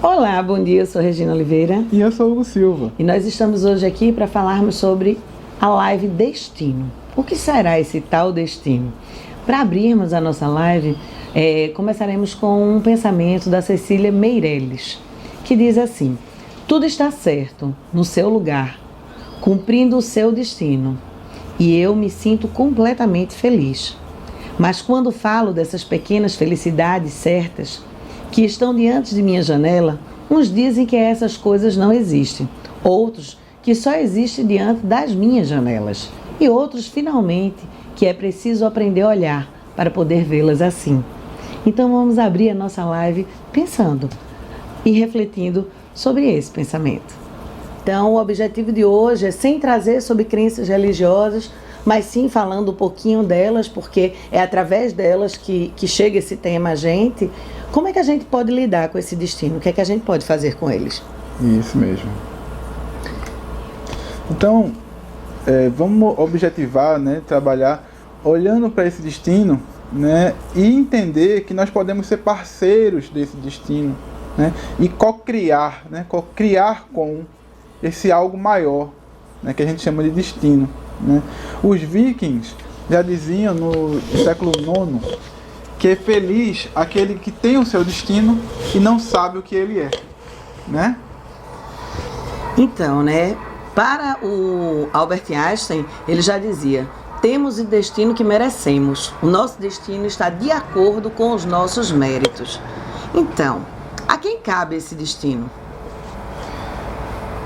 Olá, bom dia, eu sou Regina Oliveira. E eu sou Hugo Silva. E nós estamos hoje aqui para falarmos sobre a live Destino. O que será esse tal destino? Para abrirmos a nossa live, começaremos com um pensamento da Cecília Meirelles, que diz assim: tudo está certo, no seu lugar, cumprindo o seu destino, e eu me sinto completamente feliz. Mas quando falo dessas pequenas felicidades certas, que estão diante de minha janela, uns dizem que essas coisas não existem, outros que só existem diante das minhas janelas, e outros, finalmente, que é preciso aprender a olhar para poder vê-las assim. Então vamos abrir a nossa live pensando e refletindo sobre esse pensamento. Então o objetivo de hoje é sem trazer sobre crenças religiosas, mas sim falando um pouquinho delas, porque é através delas que chega esse tema a gente. Como é que a gente pode lidar com esse destino? O que é que a gente pode fazer com eles? Isso mesmo. Então, vamos objetivar, né, trabalhar olhando para esse destino, né, e entender que nós podemos ser parceiros desse destino, né, e co-criar, né, co-criar com esse algo maior, né, que a gente chama de destino, né. Os vikings já diziam no século IX que é feliz aquele que tem o seu destino e não sabe o que ele é, né? Então, né, para o Albert Einstein, ele já dizia: temos o destino que merecemos. O nosso destino está de acordo com os nossos méritos. Então, a quem cabe esse destino?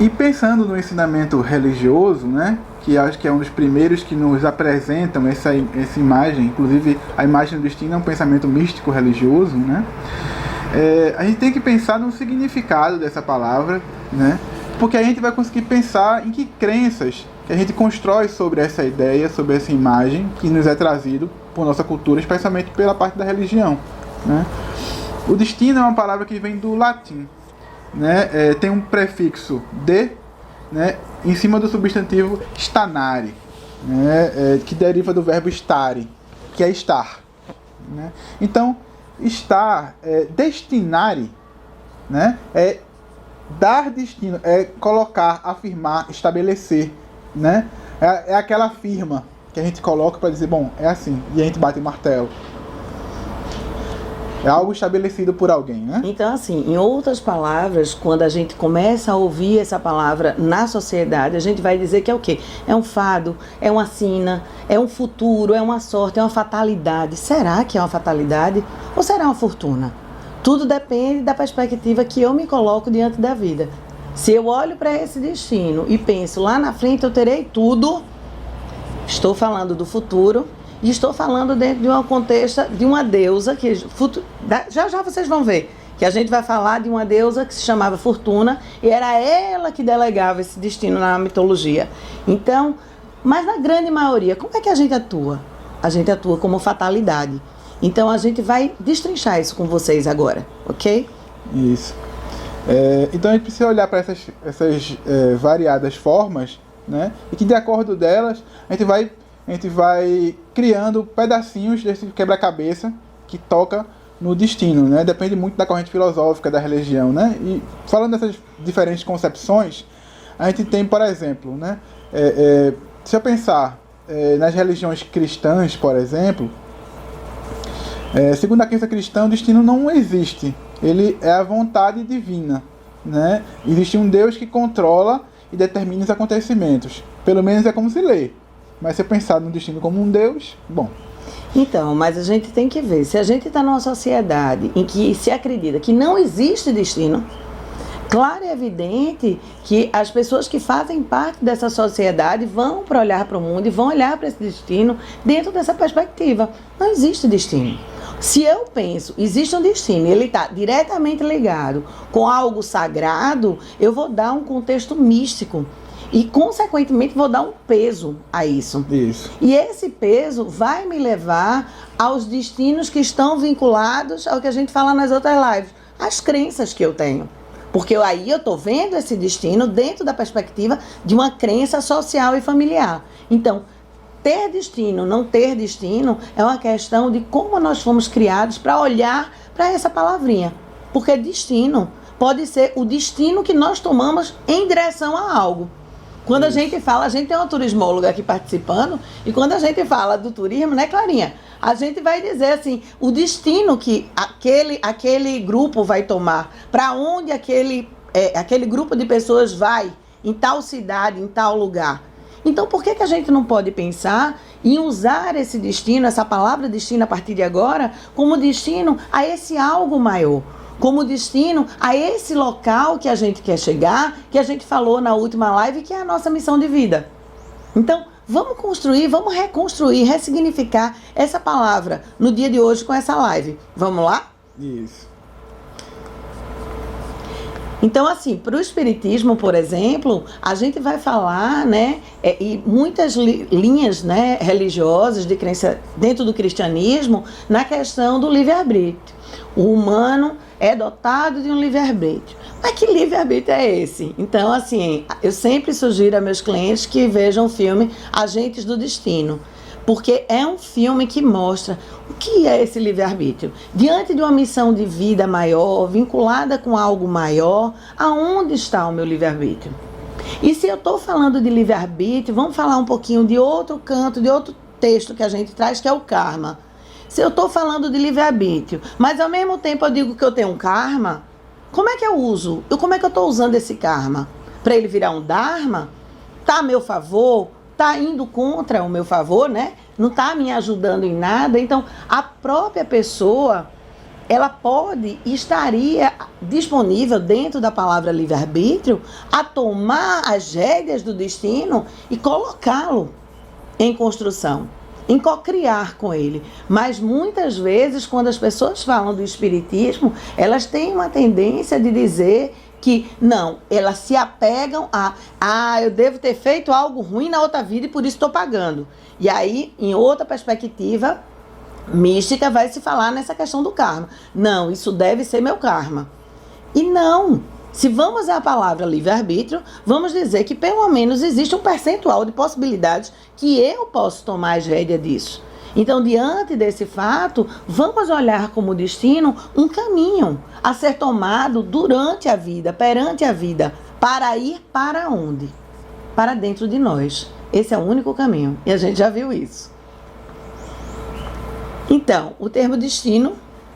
E pensando no ensinamento religioso, né, que acho que é um dos primeiros que nos apresentam essa imagem, inclusive a imagem do destino é um pensamento místico religioso, né? A gente tem que pensar no significado dessa palavra, né? Porque a gente vai conseguir pensar em que crenças que a gente constrói sobre essa ideia, sobre essa imagem que nos é trazido por nossa cultura, especialmente pela parte da religião, né? O destino é uma palavra que vem do latim, né? Tem um prefixo de, né, em cima do substantivo stanare, né, que deriva do verbo stare, que é estar, né? Então, estar, destinare, né, é dar destino, é colocar, afirmar, estabelecer, né? É aquela firma que a gente coloca para dizer, bom, é assim, e a gente bate o martelo. É algo estabelecido por alguém, né? Então, assim, em outras palavras, quando a gente começa a ouvir essa palavra na sociedade, a gente vai dizer que é o quê? É um fado, é uma sina, é um futuro, é uma sorte, é uma fatalidade. Será que é uma fatalidade ou será uma fortuna? Tudo depende da perspectiva que eu me coloco diante da vida. Se eu olho para esse destino e penso, lá na frente eu terei tudo, estou falando do futuro. E estou falando dentro de uma contexto de uma deusa, que já vocês vão ver, que a gente vai falar de uma deusa que se chamava Fortuna, e era ela que delegava esse destino na mitologia. Então, mas na grande maioria, como é que a gente atua? A gente atua como fatalidade. Então a gente vai destrinchar isso com vocês agora, ok? Isso. Então a gente precisa olhar para essas variadas formas, né? E que de acordo delas, a gente vai criando pedacinhos desse quebra-cabeça que toca no destino, né? Depende muito da corrente filosófica, da religião, né? E falando dessas diferentes concepções, a gente tem, por exemplo, né? Se eu pensar nas religiões cristãs, por exemplo, segundo a crença cristã, o destino não existe. Ele é a vontade divina, né? Existe um Deus que controla e determina os acontecimentos. Pelo menos é como se lê. Mas se eu pensar no destino como um Deus, bom. Então, mas a gente tem que ver, se a gente está numa sociedade em que se acredita que não existe destino, claro e evidente que as pessoas que fazem parte dessa sociedade vão para olhar para o mundo e vão olhar para esse destino dentro dessa perspectiva. Não existe destino. Se eu penso, existe um destino e ele está diretamente ligado com algo sagrado, eu vou dar um contexto místico. E, consequentemente, vou dar um peso a isso. Isso. E esse peso vai me levar aos destinos que estão vinculados ao que a gente fala nas outras lives, as crenças que eu tenho. Porque aí eu estou vendo esse destino dentro da perspectiva de uma crença social e familiar. Então, ter destino, não ter destino, é uma questão de como nós fomos criados para olhar para essa palavrinha. Porque destino pode ser o destino que nós tomamos em direção a algo. Quando a gente fala, a gente tem uma turismóloga aqui participando, e quando a gente fala do turismo, né, Clarinha? A gente vai dizer assim, o destino que aquele grupo vai tomar, para onde aquele grupo de pessoas vai, em tal cidade, em tal lugar. Então, por que a gente não pode pensar em usar esse destino, essa palavra destino a partir de agora, como destino a esse algo maior? Como destino a esse local que a gente quer chegar, que a gente falou na última live, que é a nossa missão de vida. Então, vamos construir, vamos reconstruir, ressignificar essa palavra no dia de hoje com essa live. Vamos lá? Isso. Então, assim, para o Espiritismo, por exemplo, a gente vai falar, né, e muitas linhas, né, religiosas de crença dentro do cristianismo, na questão do livre-arbítrio. O humano é dotado de um livre-arbítrio. Mas que livre-arbítrio é esse? Então, assim, eu sempre sugiro a meus clientes que vejam o filme Agentes do Destino, porque é um filme que mostra o que é esse livre-arbítrio. Diante de uma missão de vida maior, vinculada com algo maior, aonde está o meu livre-arbítrio? E se eu estou falando de livre-arbítrio, vamos falar um pouquinho de outro canto, de outro texto que a gente traz, que é o karma. Se eu estou falando de livre-arbítrio, mas ao mesmo tempo eu digo que eu tenho um karma, como é que eu uso? Como é que eu estou usando esse karma? Para ele virar um dharma? Está a meu favor? Está indo contra o meu favor, né? Não está me ajudando em nada. Então, a própria pessoa, ela pode e estaria disponível dentro da palavra livre-arbítrio a tomar as rédeas do destino e colocá-lo em construção, em cocriar com ele. Mas muitas vezes, quando as pessoas falam do espiritismo, elas têm uma tendência de dizer que não, elas se apegam eu devo ter feito algo ruim na outra vida e por isso estou pagando. E aí, em outra perspectiva mística, vai se falar nessa questão do karma. Não, isso deve ser meu karma. E não, se vamos à palavra livre-arbítrio, vamos dizer que pelo menos existe um percentual de possibilidades que eu posso tomar as rédeas disso. Então, diante desse fato, vamos olhar como destino um caminho a ser tomado durante a vida, perante a vida, para ir para onde? Para dentro de nós. Esse é o único caminho, e a gente já viu isso. Então, o termo destino,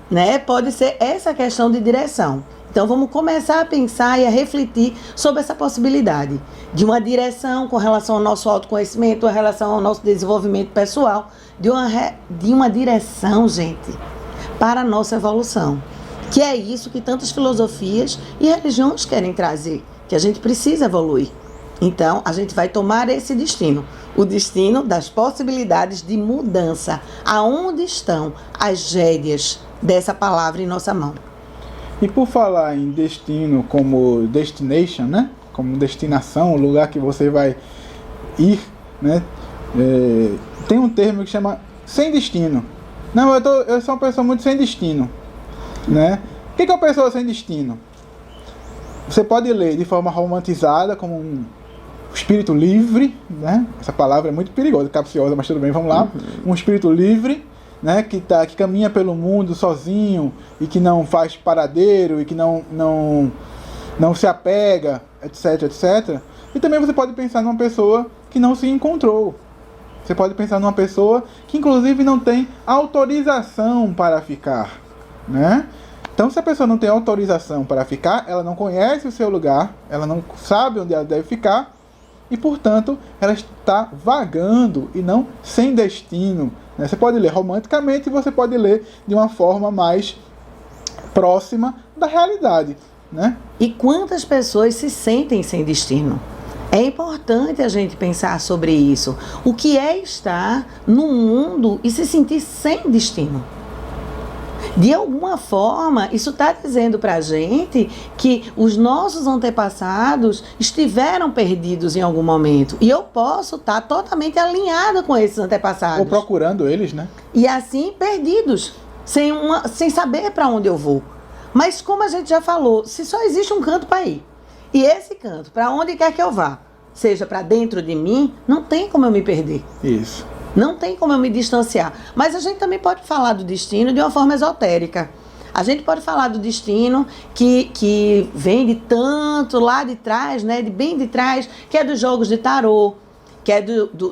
né, pode ser essa questão de direção. Então, vamos começar a pensar e a refletir sobre essa possibilidade de uma direção com relação ao nosso autoconhecimento, com relação ao nosso desenvolvimento pessoal, de uma direção, gente, para a nossa evolução. Que é isso que tantas filosofias e religiões querem trazer, que a gente precisa evoluir. Então, a gente vai tomar esse destino, o destino das possibilidades de mudança. Aonde estão as rédeas dessa palavra em nossa mão? E por falar em destino como destination, né? Como destinação, o lugar que você vai ir, né? Tem um termo que chama sem destino. Não, eu sou uma pessoa muito sem destino, né? O que é uma pessoa sem destino? Você pode ler de forma romantizada como um espírito livre, né? Essa palavra é muito perigosa, capciosa, mas tudo bem, vamos lá. Um espírito livre, né, que caminha pelo mundo sozinho e que não faz paradeiro e que não se apega, etc, etc. E também você pode pensar numa pessoa que não se encontrou. Você pode pensar numa pessoa que inclusive não tem autorização para ficar, né? Então, se a pessoa não tem autorização para ficar, ela não conhece o seu lugar, ela não sabe onde ela deve ficar e, portanto, ela está vagando e não sem destino. Você pode ler romanticamente e você pode ler de uma forma mais próxima da realidade, né? E quantas pessoas se sentem sem destino? É importante a gente pensar sobre isso. O que é estar no mundo e se sentir sem destino? De alguma forma, isso está dizendo para a gente que os nossos antepassados estiveram perdidos em algum momento. E eu posso estar totalmente alinhada com esses antepassados. Ou procurando eles, né? E assim, perdidos, sem saber para onde eu vou. Mas como a gente já falou, se só existe um canto para ir, e esse canto, para onde quer que eu vá, seja para dentro de mim, não tem como eu me perder. Isso. Não tem como eu me distanciar. Mas a gente também pode falar do destino de uma forma esotérica. A gente pode falar do destino que vem de tanto lá de trás, né, de bem de trás, que é dos jogos de tarô, que é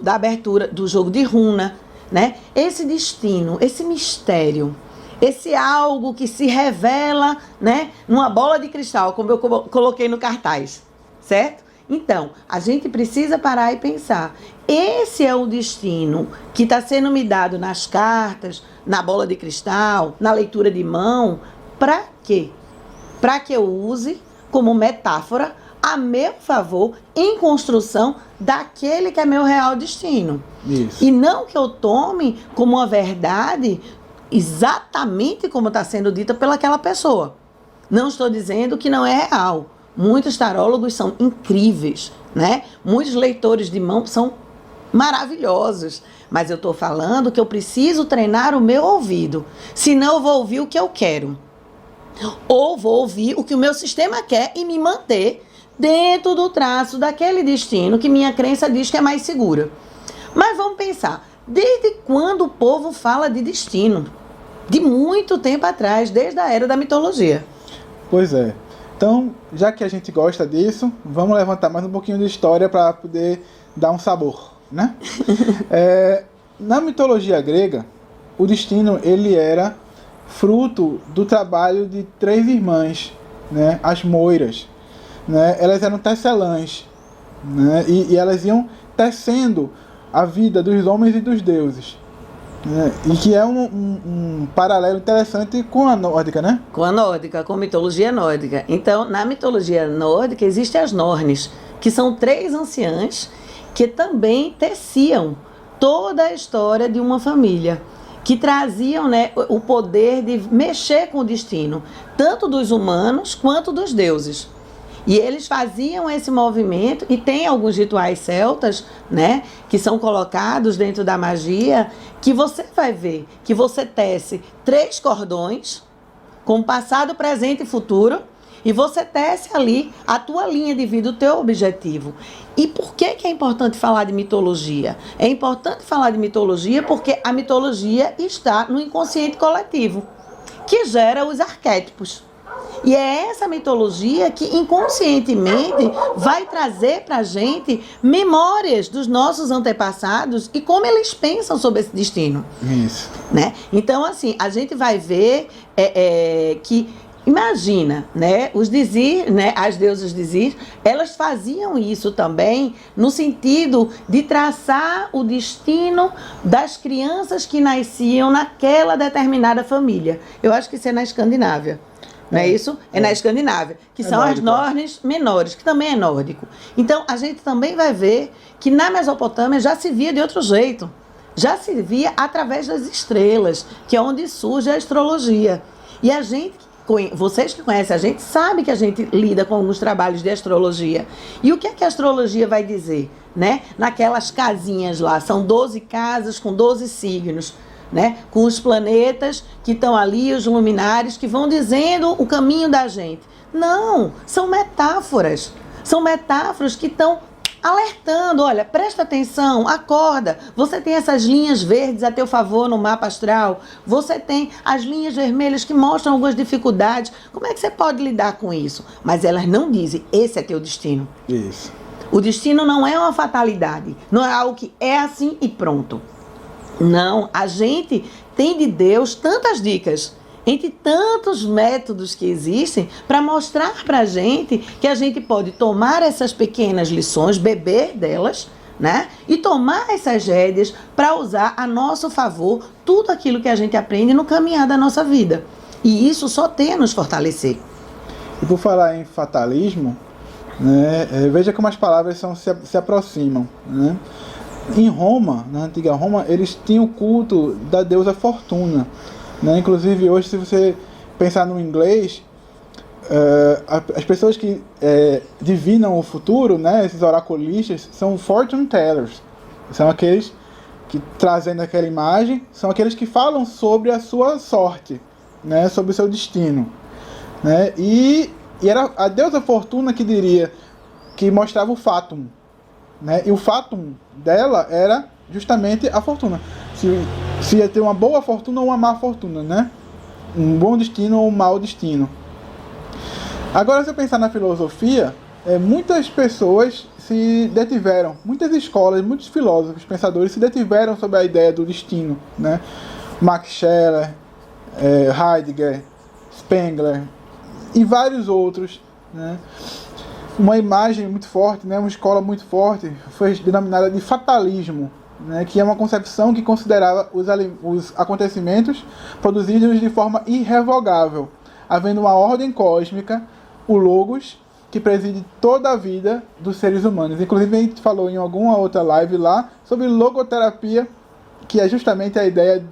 da abertura do jogo de runa, né? Esse destino, esse mistério, esse algo que se revela, né, numa bola de cristal, como eu coloquei no cartaz, certo? Então, a gente precisa parar e pensar. Esse é o destino que está sendo me dado nas cartas, na bola de cristal, na leitura de mão. Para quê? Para que eu use como metáfora a meu favor em construção daquele que é meu real destino. Isso. E não que eu tome como uma verdade exatamente como está sendo dita pelaquela pessoa. Não estou dizendo que não é real. Muitos tarólogos são incríveis, né? Muitos leitores de mão são maravilhosos. Mas eu estou falando que eu preciso treinar o meu ouvido. Senão eu vou ouvir o que eu quero. Ou vou ouvir o que o meu sistema quer e me manter dentro do traço daquele destino que minha crença diz que é mais segura. Mas vamos pensar. Desde quando o povo fala de destino? De muito tempo atrás, desde a era da mitologia. Pois é. Então, já que a gente gosta disso, vamos levantar mais um pouquinho de história para poder dar um sabor, né? Na mitologia grega, o destino ele era fruto do trabalho de 3 irmãs, né? As Moiras, né? Elas eram tecelãs, né? E elas iam tecendo a vida dos homens e dos deuses. E que é um paralelo interessante com a nórdica, né? Com a nórdica, com a mitologia nórdica. Então, na mitologia nórdica, existem as Nornes, que são 3 anciãs que também teciam toda a história de uma família, que traziam, né, o poder de mexer com o destino, tanto dos humanos quanto dos deuses. E eles faziam esse movimento, e tem alguns rituais celtas, né, que são colocados dentro da magia, que você vai ver que você tece 3 cordões, com passado, presente e futuro, e você tece ali a tua linha de vida, o teu objetivo. E por que é importante falar de mitologia? É importante falar de mitologia porque a mitologia está no inconsciente coletivo, que gera os arquétipos. E é essa mitologia que inconscientemente vai trazer para a gente memórias dos nossos antepassados e como eles pensam sobre esse destino. Isso. Né? Então, assim, a gente vai ver que, imagina, né, os Dizir, né, as deusas Dizir, elas faziam isso também no sentido de traçar o destino das crianças que nasciam naquela determinada família. Eu acho que isso é na Escandinávia. Não é isso? É na Escandinávia, que são as Nornes menores, que também é nórdico. Então, a gente também vai ver que na Mesopotâmia já se via de outro jeito. Já se via através das estrelas, que é onde surge a astrologia. E a gente, vocês que conhecem a gente, sabe que a gente lida com alguns trabalhos de astrologia. E o que é que a astrologia vai dizer? Né? Naquelas casinhas lá, são 12 casas com 12 signos. Né? Com os planetas que estão ali, os luminares que vão dizendo o caminho da gente. Não, são metáforas. São metáforas que estão alertando, olha, presta atenção, acorda. Você tem essas linhas verdes a teu favor no mapa astral. Você tem as linhas vermelhas que mostram algumas dificuldades. Como é que você pode lidar com isso? Mas elas não dizem, esse é teu destino. Isso. O destino não é uma fatalidade. Não é algo que é assim e pronto. Não, a gente tem de Deus tantas dicas, entre tantos métodos que existem, para mostrar para a gente que a gente pode tomar essas pequenas lições, beber delas, né? E tomar essas rédeas para usar a nosso favor tudo aquilo que a gente aprende no caminhar da nossa vida. E isso só tem a nos fortalecer. E por falar em fatalismo, né, veja como as palavras se aproximam, né? Em Roma, na antiga Roma, eles tinham o culto da deusa Fortuna, né? Inclusive hoje, se você pensar no inglês, as pessoas que divinam o futuro, né, esses oraculistas, são fortune tellers. São aqueles que, trazendo aquela imagem, são aqueles que falam sobre a sua sorte, né, sobre o seu destino, né? E era a deusa Fortuna que mostrava o fatum, né? E o fatum dela era justamente a fortuna. Se ia ter uma boa fortuna ou uma má fortuna, né? um bom destino ou um mau destino. Agora, se eu pensar na filosofia, muitas pessoas se detiveram, muitas escolas, muitos filósofos, pensadores se detiveram sobre a ideia do destino, né? Max Scheler, Heidegger, Spengler e vários outros, né? Uma imagem muito forte, né? Uma escola muito forte, foi denominada de fatalismo, né? Que é uma concepção que considerava os acontecimentos produzidos de forma irrevogável, havendo uma ordem cósmica, o Logos, que preside toda a vida dos seres humanos. Inclusive, a gente falou em alguma outra live lá sobre logoterapia, que é justamente a ideia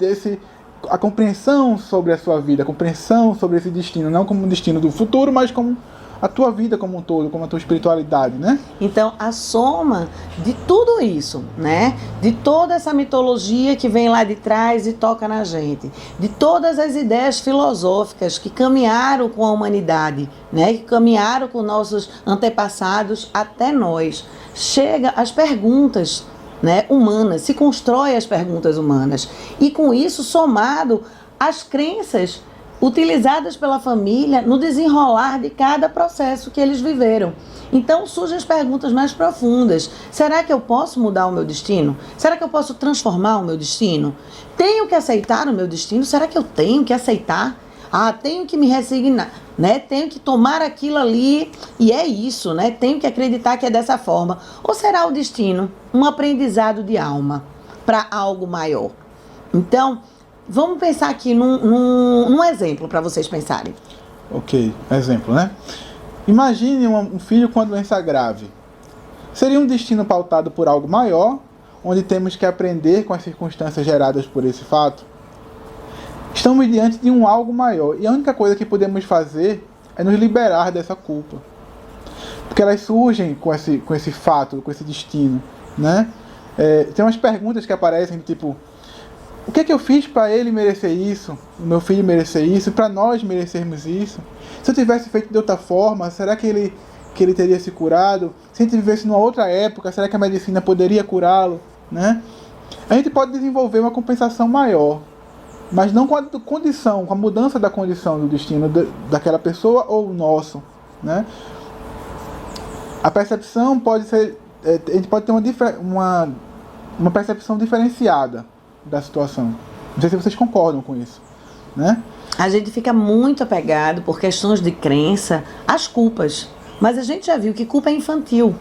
a compreensão sobre a sua vida, a compreensão sobre esse destino, não como um destino do futuro, mas como a tua vida como um todo, como a tua espiritualidade, né? Então, a soma de tudo isso, né? De toda essa mitologia que vem lá de trás e toca na gente, de todas as ideias filosóficas que caminharam com a humanidade, né? Que caminharam com nossos antepassados até nós, chega às perguntas, né, humanas, se constrói as perguntas humanas. E com isso, somado às crenças utilizadas pela família no desenrolar de cada processo que eles viveram. Então surgem as perguntas mais profundas. Será que eu posso mudar o meu destino? Será que eu posso transformar o meu destino? Tenho que aceitar o meu destino? Será que eu tenho que aceitar? Tenho que me resignar, né? Tenho que tomar aquilo ali e é isso, né? Tenho que acreditar que é dessa forma. Ou será o destino um aprendizado de alma para algo maior? Então, vamos pensar aqui num exemplo para vocês pensarem. Ok, exemplo, né? Imagine um filho com uma doença grave. Seria um destino pautado por algo maior, onde temos que aprender com as circunstâncias geradas por esse fato? Estamos diante de um algo maior, e a única coisa que podemos fazer é nos liberar dessa culpa. Porque elas surgem com esse fato, com esse destino, né? Tem umas perguntas que aparecem, tipo, o que é que eu fiz para ele merecer isso? O meu filho merecer isso? Para nós merecermos isso? Se eu tivesse feito de outra forma, será que ele teria se curado? Se a gente vivesse numa outra época, será que a medicina poderia curá-lo? Né? A gente pode desenvolver uma compensação maior, mas não com a condição, com a mudança da condição do destino daquela pessoa ou nosso. Né? A percepção pode ser... A gente pode ter uma percepção diferenciada da situação. Não sei se vocês concordam com isso, né? A gente fica muito apegado por questões de crença às culpas, mas a gente já viu que culpa é infantil.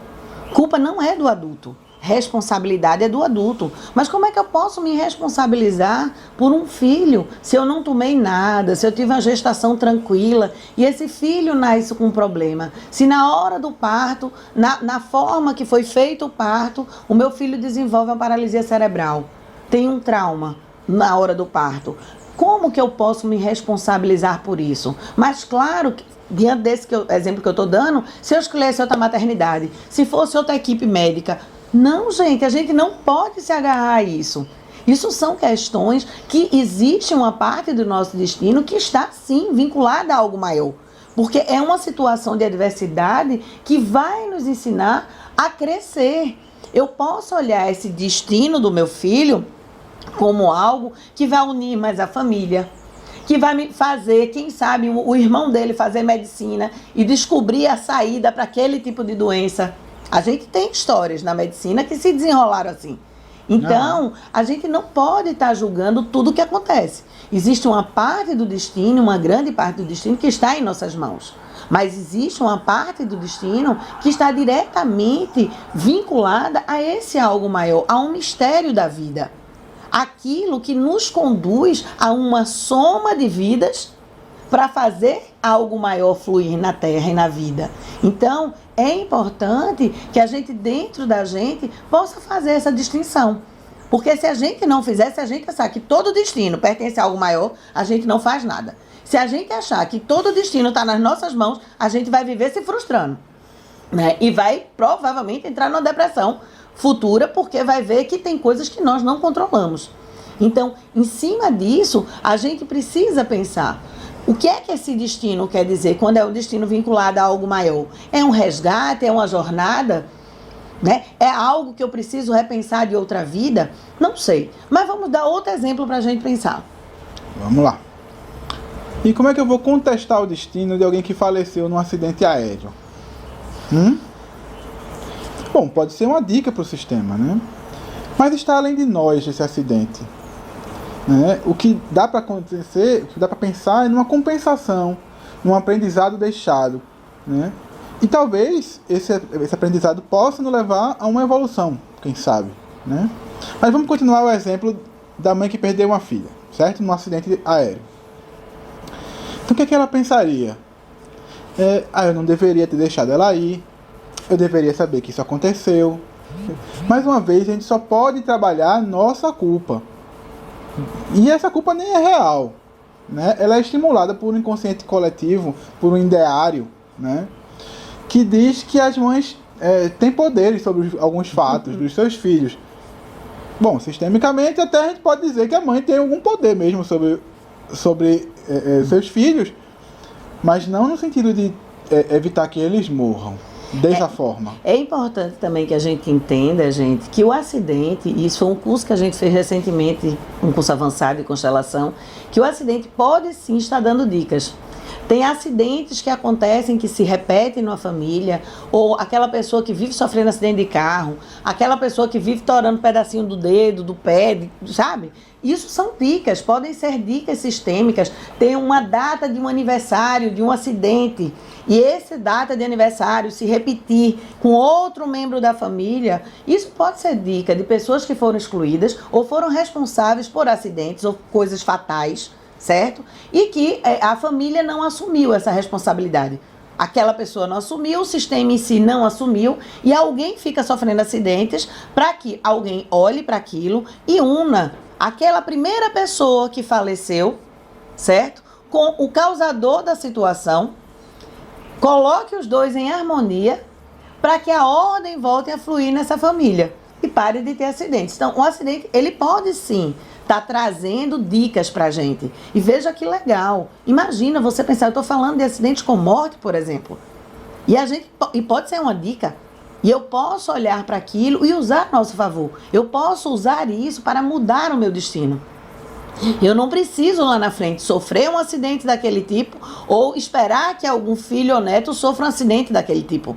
Culpa não é do adulto. Responsabilidade é do adulto. Mas como é que eu posso me responsabilizar por um filho se eu não tomei nada, se eu tive uma gestação tranquila e esse filho nasce com um problema? Se na hora do parto, na forma que foi feito o parto, o meu filho desenvolve uma paralisia cerebral, tem um trauma na hora do parto. Como que eu posso me responsabilizar por isso? Mas claro que, diante desse exemplo que eu estou dando, se eu escolhesse outra maternidade, se fosse outra equipe médica... Não, gente, a gente não pode se agarrar a isso. Isso são questões que existe uma parte do nosso destino que está, sim, vinculada a algo maior. Porque é uma situação de adversidade que vai nos ensinar a crescer. Eu posso olhar esse destino do meu filho como algo que vai unir mais a família, que vai me fazer, quem sabe, o irmão dele fazer medicina e descobrir a saída para aquele tipo de doença. A gente tem histórias na medicina que se desenrolaram assim. Então, a gente não pode estar julgando tudo o que acontece. Existe uma parte do destino, uma grande parte do destino que está em nossas mãos. Mas existe uma parte do destino que está diretamente vinculada a esse algo maior, a um mistério da vida. Aquilo que nos conduz a uma soma de vidas para fazer algo maior fluir na Terra e na vida. Então, é importante que a gente, dentro da gente, possa fazer essa distinção. Porque se a gente não fizer, se a gente achar que todo destino pertence a algo maior, a gente não faz nada. Se a gente achar que todo destino está nas nossas mãos, a gente vai viver se frustrando, né? E vai provavelmente entrar numa depressão futura, porque vai ver que tem coisas que nós não controlamos. Então, em cima disso, a gente precisa pensar: o que é que esse destino quer dizer quando é um destino vinculado a algo maior? É um resgate? É uma jornada? Né? É algo que eu preciso repensar de outra vida? Não sei. Mas vamos dar outro exemplo para a gente pensar. Vamos lá. E como é que eu vou contestar o destino de alguém que faleceu num acidente aéreo? Bom, pode ser uma dica para o sistema, né? Mas está além de nós esse acidente. Né? O que dá para acontecer, o que dá para pensar é numa compensação, num aprendizado deixado. Né? E talvez esse aprendizado possa nos levar a uma evolução, quem sabe. Né? Mas vamos continuar o exemplo da mãe que perdeu uma filha, certo? Num acidente aéreo. Então o que é que ela pensaria? Eu não deveria ter deixado ela ir, eu deveria saber que isso aconteceu. Mais uma vez, a gente só pode trabalhar nossa culpa. E essa culpa nem é real. Né? Ela é estimulada por um inconsciente coletivo, por um ideário, né? Que diz que as mães têm poderes sobre alguns fatos dos seus filhos. Bom, sistemicamente até a gente pode dizer que a mãe tem algum poder mesmo sobre seus filhos, mas não no sentido de evitar que eles morram. Dessa forma. É importante também que a gente entenda, gente, que o acidente, e isso foi um curso que a gente fez recentemente, um curso avançado de constelação, que o acidente pode sim estar dando dicas. Tem acidentes que acontecem, que se repetem numa família, ou aquela pessoa que vive sofrendo acidente de carro, aquela pessoa que vive torando um pedacinho do dedo, do pé, sabe? Isso são dicas, podem ser dicas sistêmicas. Tem uma data de um aniversário, de um acidente, e essa data de aniversário se repetir com outro membro da família, isso pode ser dica de pessoas que foram excluídas ou foram responsáveis por acidentes ou coisas fatais, certo? E que a família não assumiu essa responsabilidade. Aquela pessoa não assumiu, o sistema em si não assumiu, e alguém fica sofrendo acidentes para que alguém olhe para aquilo e una aquela primeira pessoa que faleceu, certo? Com o causador da situação, coloque os dois em harmonia para que a ordem volte a fluir nessa família e pare de ter acidentes. Então, o acidente, ele pode sim estar trazendo dicas para a gente. E veja que legal. Imagina você pensar, eu estou falando de acidentes com morte, por exemplo. E pode ser uma dica. E eu posso olhar para aquilo e usar a nosso favor. Eu posso usar isso para mudar o meu destino. Eu não preciso lá na frente sofrer um acidente daquele tipo ou esperar que algum filho ou neto sofra um acidente daquele tipo.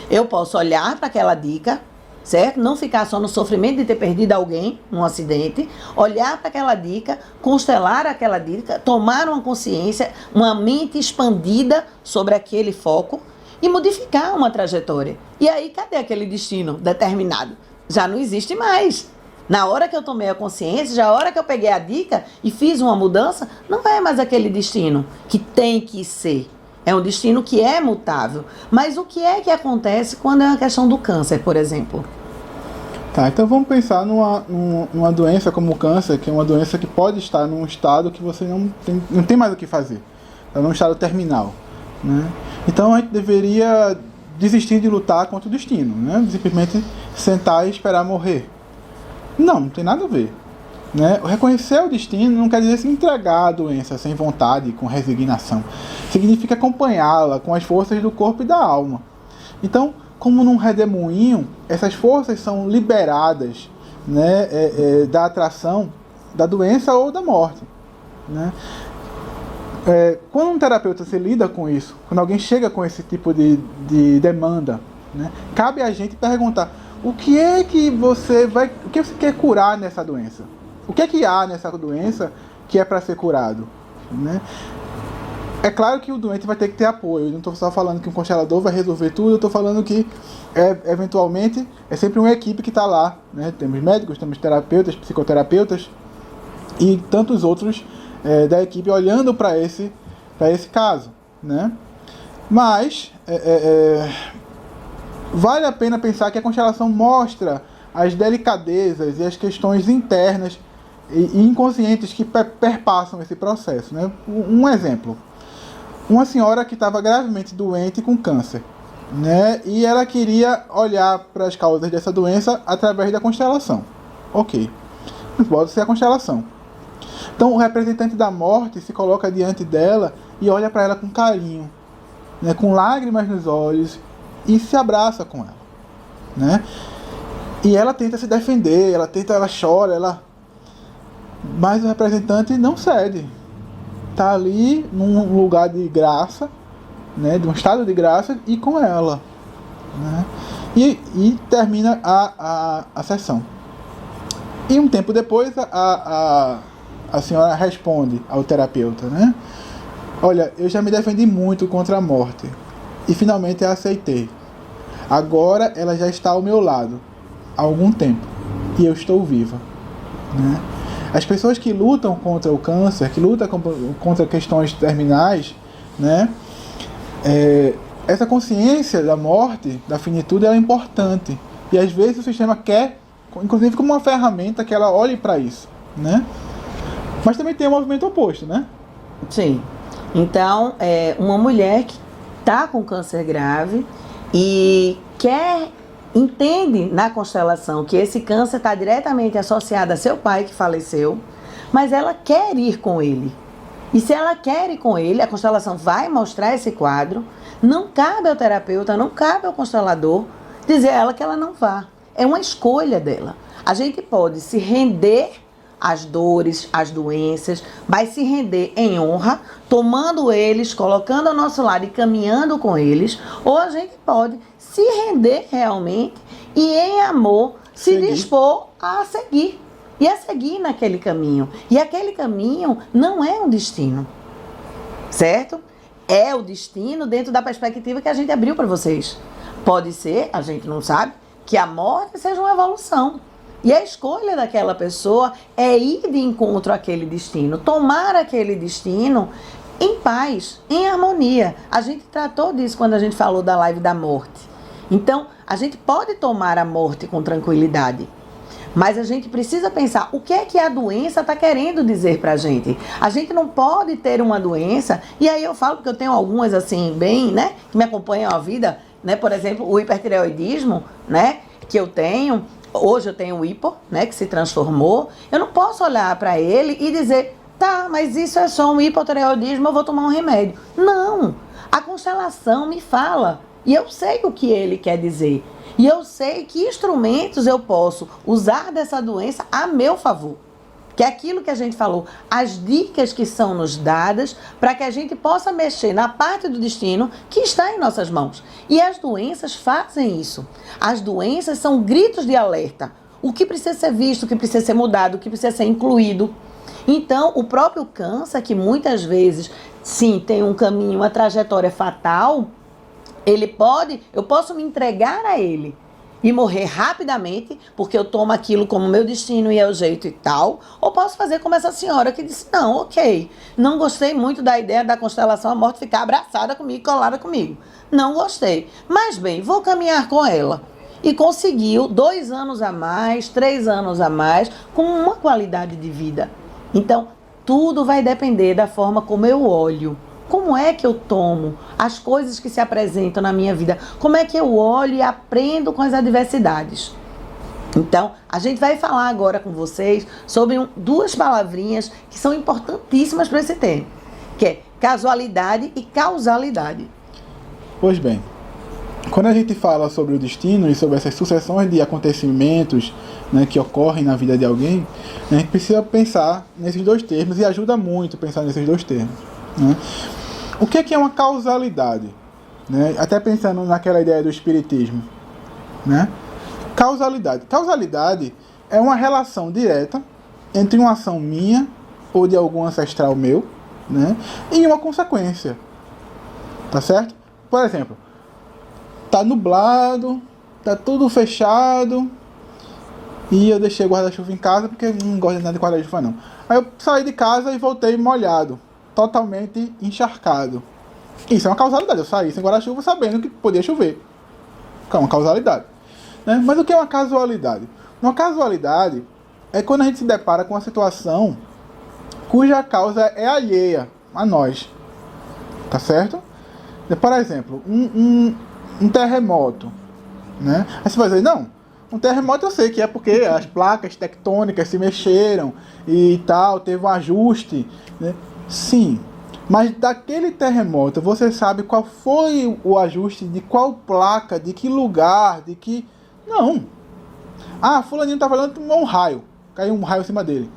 Eu posso olhar para aquela dica, certo? Não ficar só no sofrimento de ter perdido alguém num acidente, olhar para aquela dica, constelar aquela dica, tomar uma consciência, uma mente expandida sobre aquele foco e modificar uma trajetória. E aí, cadê aquele destino determinado? Já não existe mais. Na hora que eu tomei a consciência, já a hora que eu peguei a dica e fiz uma mudança, não é mais aquele destino que tem que ser. É um destino que é mutável. Mas o que é que acontece quando é uma questão do câncer, por exemplo? Tá, então vamos pensar numa doença como o câncer, que é uma doença que pode estar num estado que você não tem mais o que fazer. Está num estado terminal. Né? Então a gente deveria desistir de lutar contra o destino. Né? Simplesmente sentar e esperar morrer. Não tem nada a ver. Né? Reconhecer o destino não quer dizer se entregar à doença sem vontade, com resignação. Significa acompanhá-la com as forças do corpo e da alma. Então, como num redemoinho, essas forças são liberadas, né, da atração da doença ou da morte. Né? Quando um terapeuta se lida com isso, quando alguém chega com esse tipo de demanda, né, cabe a gente perguntar: o que é que você quer curar nessa doença? O que é que há nessa doença que é para ser curado? Né? É claro que o doente vai ter que ter apoio. Eu não estou só falando que um constelador vai resolver tudo, eu estou falando que, eventualmente, é sempre uma equipe que está lá. Né? Temos médicos, temos terapeutas, psicoterapeutas e tantos outros da equipe olhando para esse caso. Né? Mas vale a pena pensar que a constelação mostra as delicadezas e as questões internas e inconscientes que perpassam esse processo. Né? Um exemplo. Uma senhora que estava gravemente doente com câncer. Né? E ela queria olhar para as causas dessa doença através da constelação. Ok. Pode ser a constelação. Então o representante da morte se coloca diante dela e olha para ela com carinho, né? Com lágrimas nos olhos, e se abraça com ela. Né? E ela tenta se defender, ela chora, mas o representante não cede. tá ali num lugar de graça, né, de um estado de graça, e com ela, né? E termina a sessão. E um tempo depois a senhora responde ao terapeuta, né? Olha, eu já me defendi muito contra a morte e finalmente a aceitei. Agora ela já está ao meu lado há algum tempo e eu estou viva, né? As pessoas que lutam contra o câncer, que lutam contra questões terminais, né? Essa consciência da morte, da finitude, é importante. E às vezes o sistema quer, inclusive como uma ferramenta, que ela olhe para isso, né? Mas também tem o movimento oposto, né? Sim. Então, uma mulher que está com câncer grave e entende na constelação que esse câncer está diretamente associado a seu pai que faleceu, mas ela quer ir com ele. E se ela quer ir com ele, a constelação vai mostrar esse quadro. Não cabe ao terapeuta, não cabe ao constelador dizer a ela que ela não vá. É uma escolha dela. A gente pode se render às dores, às doenças, vai se render em honra, tomando eles, colocando ao nosso lado e caminhando com eles, ou a gente pode se render realmente e em amor se dispor a seguir. E a seguir naquele caminho. E aquele caminho não é um destino, certo? É o destino dentro da perspectiva que a gente abriu para vocês. Pode ser, a gente não sabe, que a morte seja uma evolução. E a escolha daquela pessoa é ir de encontro àquele destino, tomar aquele destino em paz, em harmonia. A gente tratou disso quando a gente falou da live da morte. Então, a gente pode tomar a morte com tranquilidade. Mas a gente precisa pensar o que é que a doença está querendo dizer pra gente. A gente não pode ter uma doença, e aí eu falo porque eu tenho algumas assim, bem, né, que me acompanham a vida, né, por exemplo, o hipertireoidismo, né, que eu tenho, hoje eu tenho o hipo, né, que se transformou. Eu não posso olhar para ele e dizer, tá, mas isso é só um hipotireoidismo, eu vou tomar um remédio. Não, a constelação me fala, e eu sei o que ele quer dizer. E eu sei que instrumentos eu posso usar dessa doença a meu favor. Que é aquilo que a gente falou, as dicas que são nos dadas para que a gente possa mexer na parte do destino que está em nossas mãos. E as doenças fazem isso. As doenças são gritos de alerta. O que precisa ser visto, o que precisa ser mudado, o que precisa ser incluído. Então, o próprio câncer, que muitas vezes, sim, tem um caminho, uma trajetória fatal, eu posso me entregar a ele e morrer rapidamente, porque eu tomo aquilo como meu destino e é o jeito e tal, ou posso fazer como essa senhora que disse, não, ok, não gostei muito da ideia da constelação, a morte ficar abraçada comigo, colada comigo. Não gostei, mas bem, vou caminhar com ela. E conseguiu 2 anos a mais, 3 anos a mais, com uma qualidade de vida. Então, tudo vai depender da forma como eu olho. Como é que eu tomo as coisas que se apresentam na minha vida? Como é que eu olho e aprendo com as adversidades? Então, a gente vai falar agora com vocês sobre 2 palavrinhas que são importantíssimas para esse tema, que é casualidade e causalidade. Pois bem, quando a gente fala sobre o destino e sobre essas sucessões de acontecimentos, né, que ocorrem na vida de alguém, a gente precisa pensar nesses 2 termos e ajuda muito pensar nesses 2 termos, né? O que é uma causalidade? Né? Até pensando naquela ideia do espiritismo, né? Causalidade é uma relação direta entre uma ação minha ou de algum ancestral meu, né, e uma consequência. Tá certo? Por exemplo, tá nublado, tá tudo fechado e eu deixei o guarda-chuva em casa porque não gosto de nada de guarda-chuva não. Aí eu saí de casa e voltei molhado, totalmente encharcado. Isso é uma causalidade. Eu saí sem guarda-chuva sabendo que podia chover. É uma causalidade. Né? Mas o que é uma casualidade? Uma casualidade é quando a gente se depara com uma situação cuja causa é alheia a nós. Tá certo? Por exemplo, um terremoto. Né? Aí você vai dizer, não, um terremoto eu sei que é porque as placas tectônicas se mexeram e tal, teve um ajuste, né? Sim, mas daquele terremoto você sabe qual foi o ajuste de qual placa, de que lugar, de que... Não. Ah, fulaninho tá falando que tomou um raio, caiu um raio em cima dele.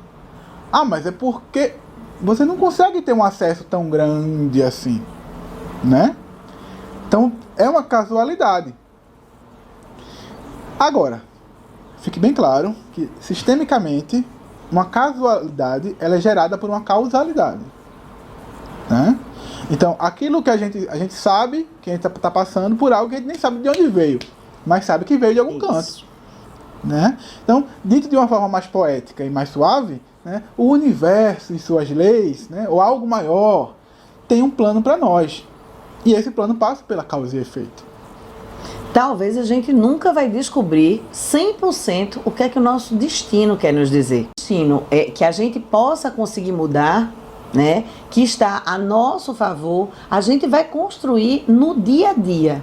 Ah, mas é porque... você não consegue ter um acesso tão grande assim, né? Então, é uma casualidade. Agora, fique bem claro que, sistemicamente, uma casualidade ela é gerada por uma causalidade, né? Então, aquilo que a gente sabe que a gente está passando por algo que a gente nem sabe de onde veio, mas sabe que veio de algum canto, né? Então, dito de uma forma mais poética e mais suave, né, o universo e suas leis, né, ou algo maior, tem um plano para nós. E esse plano passa pela causa e efeito. Talvez a gente nunca vai descobrir 100% o que é que o nosso destino quer nos dizer. O destino é que a gente possa conseguir mudar, né, que está a nosso favor, a gente vai construir no dia a dia.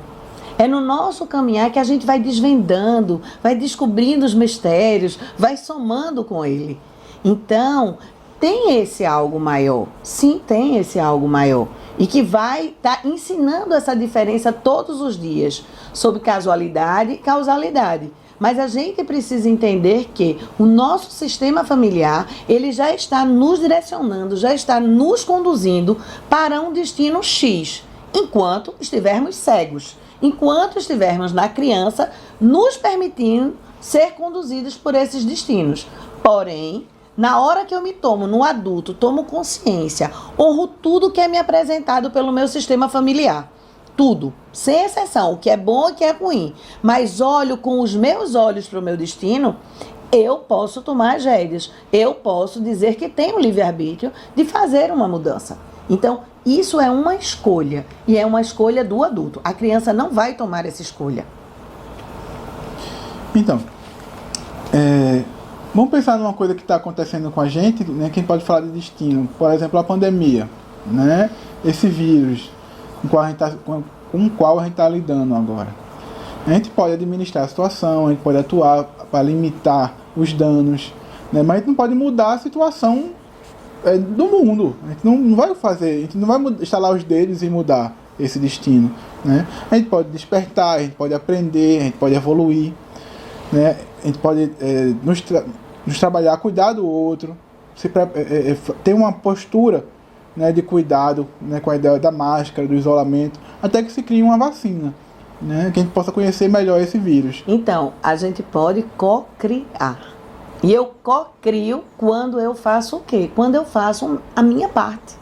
É no nosso caminhar que a gente vai desvendando, vai descobrindo os mistérios, vai somando com ele. Então, tem esse algo maior. Sim, tem esse algo maior. E que vai estar ensinando essa diferença todos os dias sobre casualidade e causalidade. Mas a gente precisa entender que o nosso sistema familiar, ele já está nos direcionando, já está nos conduzindo para um destino X, enquanto estivermos cegos, enquanto estivermos na criança, nos permitindo ser conduzidos por esses destinos. Porém, na hora que eu me tomo no adulto, tomo consciência, honro tudo que é me apresentado pelo meu sistema familiar. Tudo, sem exceção, o que é bom e o que é ruim. Mas olho com os meus olhos para o meu destino, eu posso tomar as rédeas. Eu posso dizer que tenho livre-arbítrio de fazer uma mudança. Então, isso é uma escolha. E é uma escolha do adulto. A criança não vai tomar essa escolha. Então, vamos pensar numa coisa que está acontecendo com a gente, né, que a gente pode falar de destino. Por exemplo, a pandemia, né? Esse vírus com o qual a gente está lidando agora. A gente pode administrar a situação, a gente pode atuar para limitar os danos, né? Mas a gente não pode mudar a situação do mundo. A gente não vai fazer, a gente não vai estalar os dedos e mudar esse destino, né? A gente pode despertar, a gente pode aprender, a gente pode evoluir, né? A gente pode nos trabalhar, cuidar do outro, ter uma postura, né, de cuidado, né, com a ideia da máscara, do isolamento, até que se crie uma vacina, né, que a gente possa conhecer melhor esse vírus. Então, a gente pode co-criar. E eu co-crio quando eu faço o quê? Quando eu faço a minha parte.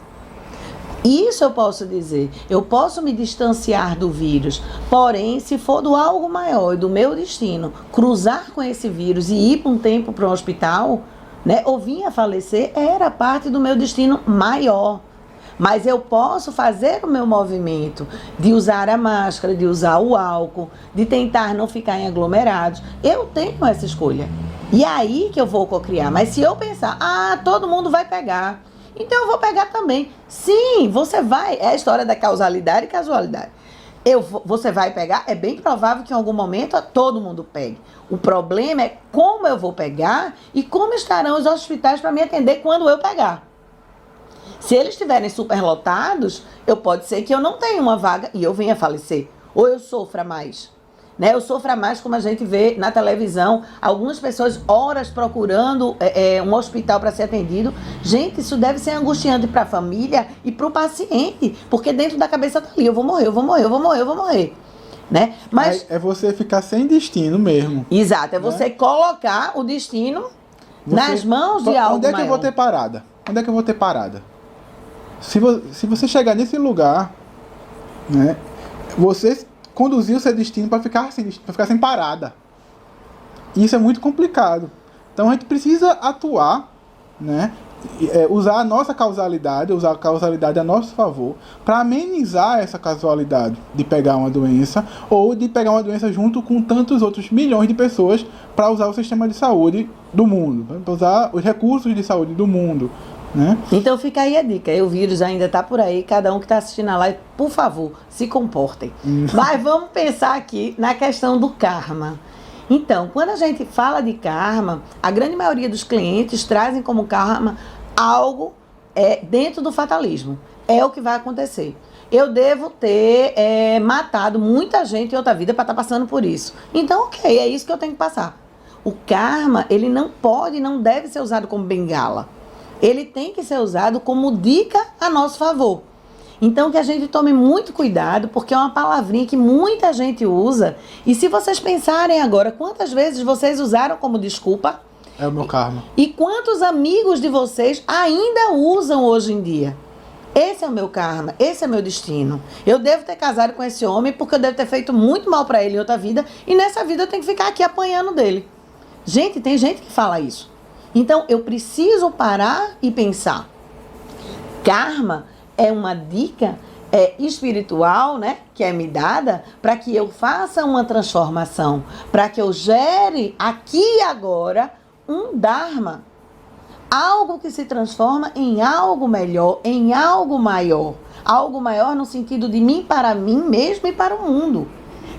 Isso eu posso dizer. Eu posso me distanciar do vírus. Porém, se for do algo maior e do meu destino, cruzar com esse vírus e ir por um tempo para um hospital, né, ou vir a falecer, era parte do meu destino maior. Mas eu posso fazer o meu movimento de usar a máscara, de usar o álcool, de tentar não ficar em aglomerados. Eu tenho essa escolha. E é aí que eu vou cocriar. Mas se eu pensar, todo mundo vai pegar, então eu vou pegar também. Sim, você vai. É a história da causalidade e casualidade. Você vai pegar, é bem provável que em algum momento todo mundo pegue. O problema é como eu vou pegar e como estarão os hospitais para me atender quando eu pegar. Se eles estiverem superlotados, pode ser que eu não tenha uma vaga e eu venha falecer. Ou eu sofra mais. Né? Eu sofra mais, como a gente vê na televisão, algumas pessoas horas procurando um hospital para ser atendido. Gente, isso deve ser angustiante para a família e para o paciente, porque dentro da cabeça tá ali, eu vou morrer, eu vou morrer, eu vou morrer, eu vou morrer. Né? Mas é você ficar sem destino mesmo. Exato, é você colocar o destino nas mãos de algo maior. Onde é que eu vou ter parada? Onde é que eu vou ter parada? Se você chegar nesse lugar, né, você conduzir o seu destino para ficar sem parada. Isso é muito complicado. Então a gente precisa atuar, né, usar a nossa causalidade, usar a causalidade a nosso favor, para amenizar essa casualidade de pegar uma doença ou de pegar uma doença junto com tantos outros milhões de pessoas para usar o sistema de saúde do mundo, para usar os recursos de saúde do mundo. Né? Então fica aí a dica, o vírus ainda está por aí, cada um que está assistindo a live, por favor, se comportem. Mas vamos pensar aqui na questão do karma. Então, quando a gente fala de karma, a grande maioria dos clientes trazem como karma algo dentro do fatalismo. É o que vai acontecer. Eu devo ter matado muita gente em outra vida para estar passando por isso. Então, ok, é isso que eu tenho que passar. O karma, ele não pode, não deve ser usado como bengala. ele tem que ser usado como dica a nosso favor. Então, que a gente tome muito cuidado, porque é uma palavrinha que muita gente usa. E se vocês pensarem agora, quantas vezes vocês usaram como desculpa? É o meu karma. E quantos amigos de vocês ainda usam hoje em dia? Esse é o meu karma, esse é meu destino. Eu devo ter casado com esse homem porque eu devo ter feito muito mal para ele em outra vida. E nessa vida eu tenho que ficar aqui apanhando dele. Gente, tem gente que fala isso. Então, eu preciso parar e pensar. Karma é uma dica espiritual, né, que é me dada para que eu faça uma transformação, para que eu gere aqui e agora um Dharma, algo que se transforma em algo melhor, em algo maior no sentido de mim para mim mesmo e para o mundo.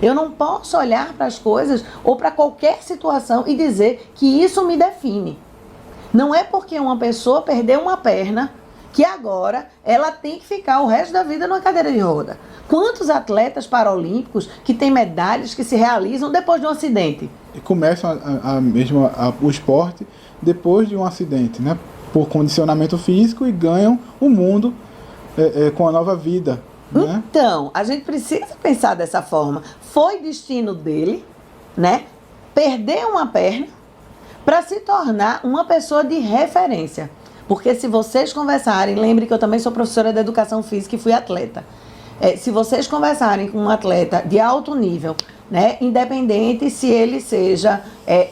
Eu não posso olhar para as coisas ou para qualquer situação e dizer que isso me define. Não é porque uma pessoa perdeu uma perna que agora ela tem que ficar o resto da vida numa cadeira de roda. Quantos atletas paralímpicos que têm medalhas que se realizam depois de um acidente? E começam o esporte depois de um acidente, né? Por condicionamento físico e ganham o mundo com a nova vida. Né? Então, a gente precisa pensar dessa forma. Foi destino dele, né? Perder uma perna para se tornar uma pessoa de referência. Porque se vocês conversarem, lembre que eu também sou professora de educação física e fui atleta. Se vocês conversarem com um atleta de alto nível, né, independente se ele seja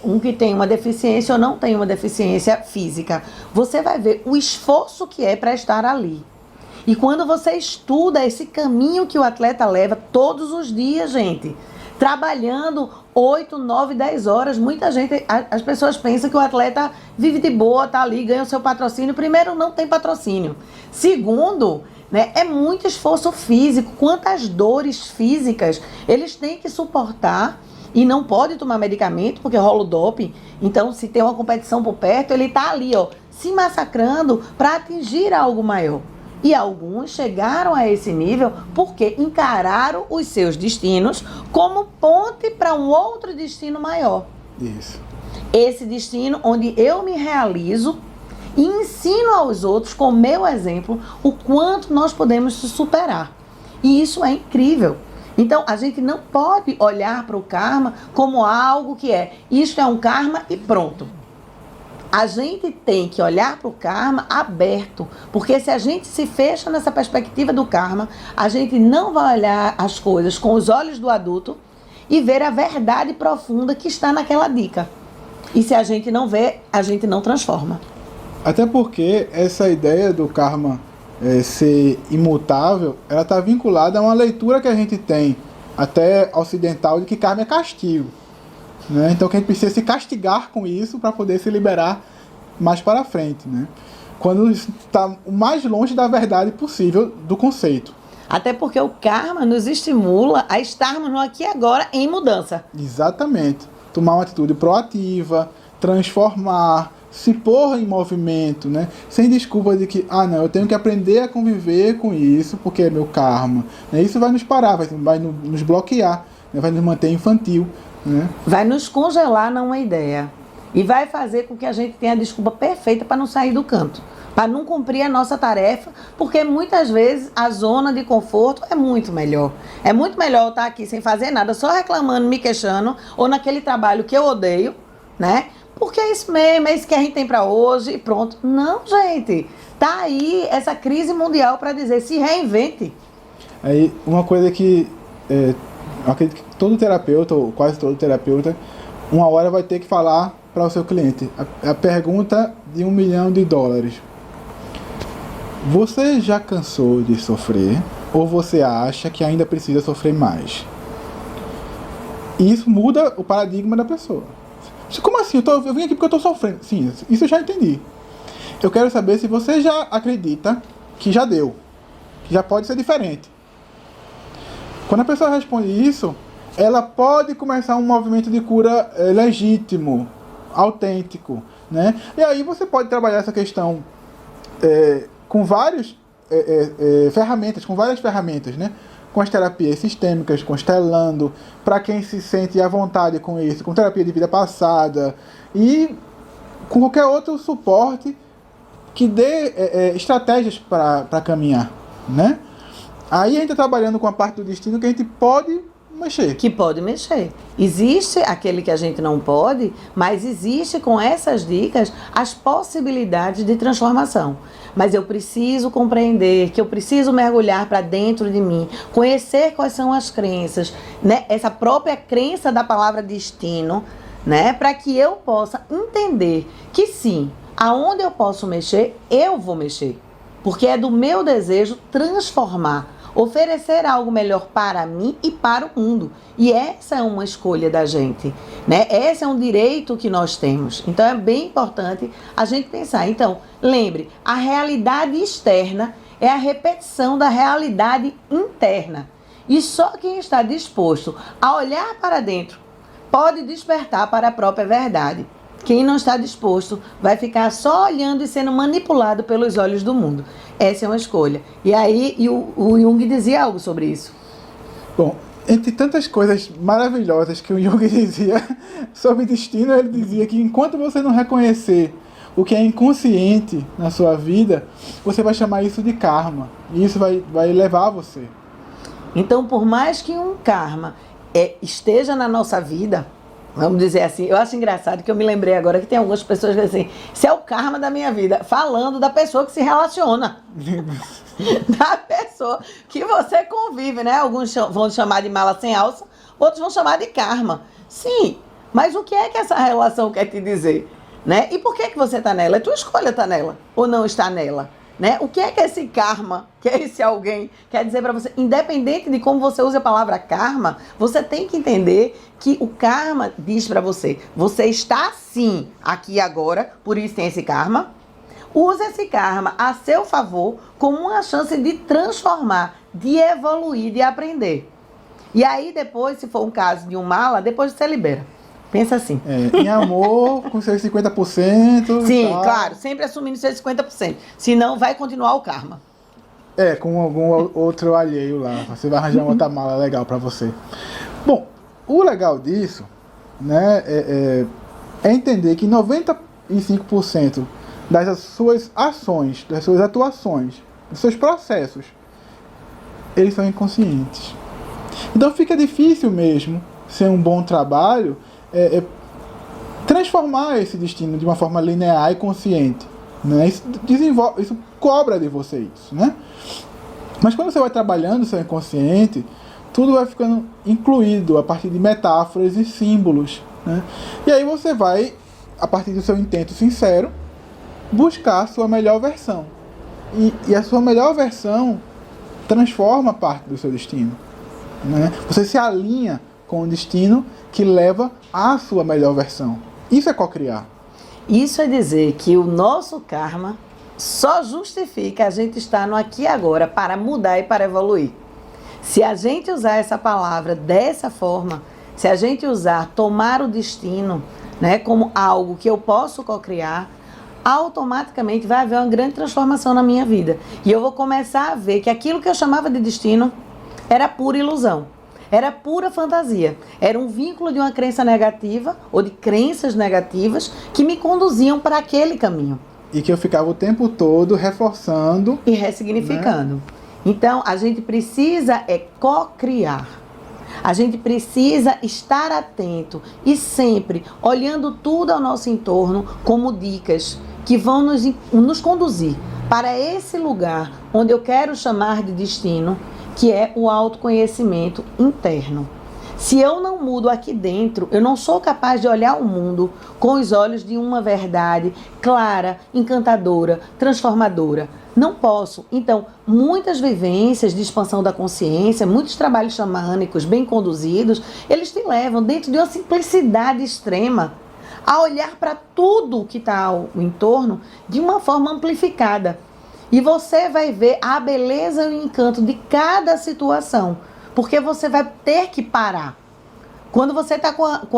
um que tem uma deficiência ou não tem uma deficiência física, você vai ver o esforço que é para estar ali. E quando você estuda esse caminho que o atleta leva todos os dias, gente, trabalhando 8, 9, 10 horas, muita gente, as pessoas pensam que o atleta vive de boa, tá ali, ganha o seu patrocínio. Primeiro, não tem patrocínio. Segundo, né, é muito esforço físico, quantas dores físicas eles têm que suportar e não pode tomar medicamento porque rola o doping. Então, se tem uma competição por perto, ele tá ali, ó, se massacrando para atingir algo maior. E alguns chegaram a esse nível porque encararam os seus destinos como ponte para um outro destino maior. Isso. Esse destino onde eu me realizo e ensino aos outros, com o meu exemplo, o quanto nós podemos se superar. E isso é incrível. Então, a gente não pode olhar para o karma como algo que isto é um karma e pronto. A gente tem que olhar para o karma aberto, porque se a gente se fecha nessa perspectiva do karma, a gente não vai olhar as coisas com os olhos do adulto e ver a verdade profunda que está naquela dica. E se a gente não vê, a gente não transforma. Até porque essa ideia do karma ser imutável, ela está vinculada a uma leitura que a gente tem, até ocidental, de que karma é castigo. Né? Então que a gente precisa se castigar com isso para poder se liberar mais para frente, né? Quando está o mais longe da verdade possível do conceito. Até porque o karma nos estimula a estarmos no aqui e agora em mudança. Exatamente. Tomar uma atitude proativa, transformar, se pôr em movimento, né? Sem desculpa de que, não, eu tenho que aprender a conviver com isso porque é meu karma. Isso vai nos parar, vai nos bloquear, né? Vai nos manter infantil. Vai nos congelar numa ideia e vai fazer com que a gente tenha a desculpa perfeita para não sair do canto, para não cumprir a nossa tarefa, porque muitas vezes a zona de conforto é muito melhor. É muito melhor eu estar aqui sem fazer nada, só reclamando, me queixando, ou naquele trabalho que eu odeio, né? Porque é isso mesmo, é isso que a gente tem para hoje e pronto. Não, gente, tá aí essa crise mundial para dizer, se reinvente. Aí, uma coisa que eu acredito que todo terapeuta, ou quase todo terapeuta, uma hora vai ter que falar para o seu cliente. A pergunta de $1 milhão. Você já cansou de sofrer? Ou você acha que ainda precisa sofrer mais? E isso muda o paradigma da pessoa. Como assim? Eu vim aqui porque eu estou sofrendo. Sim, isso eu já entendi. Eu quero saber se você já acredita que já deu. Que já pode ser diferente. Quando a pessoa responde isso, ela pode começar um movimento de cura legítimo, autêntico, né? E aí você pode trabalhar essa questão com várias ferramentas, né? Com as terapias sistêmicas, constelando, para quem se sente à vontade com isso, com terapia de vida passada e com qualquer outro suporte que dê estratégias para caminhar, né? Aí a gente está trabalhando com a parte do destino que a gente pode mexer. Que pode mexer. Existe aquele que a gente não pode, mas existe com essas dicas as possibilidades de transformação. Mas eu preciso compreender, que eu preciso mergulhar para dentro de mim, conhecer quais são as crenças, né? Essa própria crença da palavra destino, né? Para que eu possa entender que sim, aonde eu posso mexer, eu vou mexer. Porque é do meu desejo transformar, oferecer algo melhor para mim e para o mundo. E essa é uma escolha da gente, né? Esse é um direito que nós temos. Então é bem importante a gente pensar. Então, lembre, a realidade externa é a repetição da realidade interna. E só quem está disposto a olhar para dentro pode despertar para a própria verdade. Quem não está disposto vai ficar só olhando e sendo manipulado pelos olhos do mundo. Essa é uma escolha. E aí o Jung dizia algo sobre isso. Bom, entre tantas coisas maravilhosas que o Jung dizia sobre destino, ele dizia que enquanto você não reconhecer o que é inconsciente na sua vida, você vai chamar isso de karma. E isso vai levar a você. Então, por mais que um karma esteja na nossa vida, vamos dizer assim, eu acho engraçado que eu me lembrei agora que tem algumas pessoas que dizem assim, isso é o karma da minha vida, falando da pessoa que se relaciona. Da pessoa que você convive, né? Alguns vão chamar de mala sem alça, outros vão chamar de karma. Sim, mas o que é que essa relação quer te dizer? Né? E por que você está nela? É tua escolha estar nela ou não estar nela. Né? O que é que esse karma, que é esse alguém, quer dizer para você? Independente de como você usa a palavra karma, você tem que entender que o karma diz para você, você está sim aqui e agora, por isso tem esse karma. Use esse karma a seu favor como uma chance de transformar, de evoluir, de aprender. E aí depois, se for um caso de um mala, depois você libera. Pensa assim. Em amor, com seus 50%. Sim, claro, sempre assumindo seus 50%. Senão vai continuar o karma. Com algum outro alheio lá. Você vai arranjar uma outra mala legal para você. Bom, o legal disso, né, é entender que 95% das suas ações, das suas atuações, dos seus processos, eles são inconscientes. Então fica difícil mesmo ser um bom trabalho transformar esse destino de uma forma linear e consciente, né? Isso cobra de você isso, né? Mas quando você vai trabalhando o seu inconsciente, tudo vai ficando incluído a partir de metáforas e símbolos, né? E aí você vai, a partir do seu intento sincero, buscar a sua melhor versão. E a sua melhor versão transforma parte do seu destino, né? Você se alinha com o destino que leva à sua melhor versão. Isso é co-criar. Isso é dizer que o nosso karma só justifica a gente estar no aqui e agora para mudar e para evoluir. Se a gente usar essa palavra dessa forma, se a gente usar tomar o destino, né, como algo que eu posso co-criar, automaticamente vai haver uma grande transformação na minha vida. E eu vou começar a ver que aquilo que eu chamava de destino era pura ilusão. Era pura fantasia. Era um vínculo de uma crença negativa ou de crenças negativas que me conduziam para aquele caminho. E que eu ficava o tempo todo reforçando e ressignificando. Né? Então, a gente precisa co-criar. A gente precisa estar atento e sempre olhando tudo ao nosso entorno como dicas que vão nos conduzir para esse lugar onde eu quero chamar de destino, que é o autoconhecimento interno. Se eu não mudo aqui dentro, eu não sou capaz de olhar o mundo com os olhos de uma verdade clara, encantadora, transformadora. Não posso. Então, muitas vivências de expansão da consciência, muitos trabalhos xamânicos bem conduzidos, eles te levam dentro de uma simplicidade extrema a olhar para tudo que está ao entorno de uma forma amplificada. E você vai ver a beleza e o encanto de cada situação, porque você vai ter que parar. Quando você está com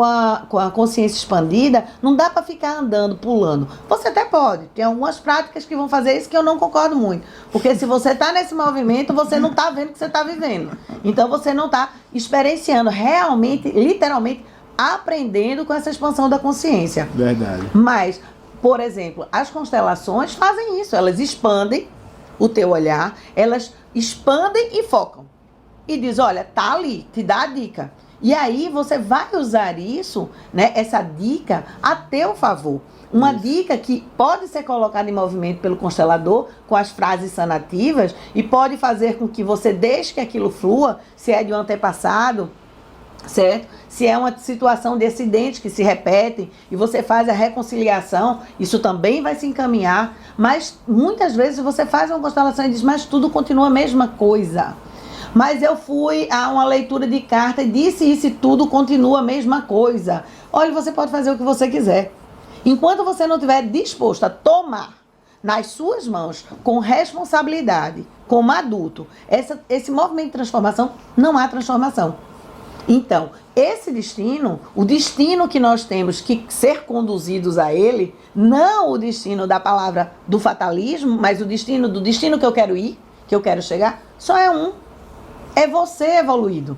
a consciência expandida, não dá para ficar andando, pulando. Você até pode. Tem algumas práticas que vão fazer isso que eu não concordo muito. Porque se você está nesse movimento, você não está vendo o que você está vivendo. Então você não está experienciando realmente, literalmente, aprendendo com essa expansão da consciência. Verdade. Mas Por exemplo, as constelações fazem isso, elas expandem o teu olhar, elas expandem e focam. E diz, olha, tá ali, te dá a dica. E aí você vai usar isso, né, essa dica a teu favor. Uma dica que pode ser colocada em movimento pelo constelador com as frases sanativas e pode fazer com que você deixe que aquilo flua, se é de um antepassado, certo? Se é uma situação de acidente que se repete e você faz a reconciliação, isso também vai se encaminhar. Mas muitas vezes você faz uma constelação e diz, mas tudo continua a mesma coisa. Mas eu fui a uma leitura de carta e disse isso e tudo continua a mesma coisa. Olha, você pode fazer o que você quiser. Enquanto você não estiver disposto a tomar nas suas mãos, com responsabilidade, como adulto, esse movimento de transformação, não há transformação. Então, esse destino, o destino que nós temos que ser conduzidos a ele, não o destino da palavra do fatalismo, mas o destino do destino que eu quero ir, que eu quero chegar, só é um. É você evoluído.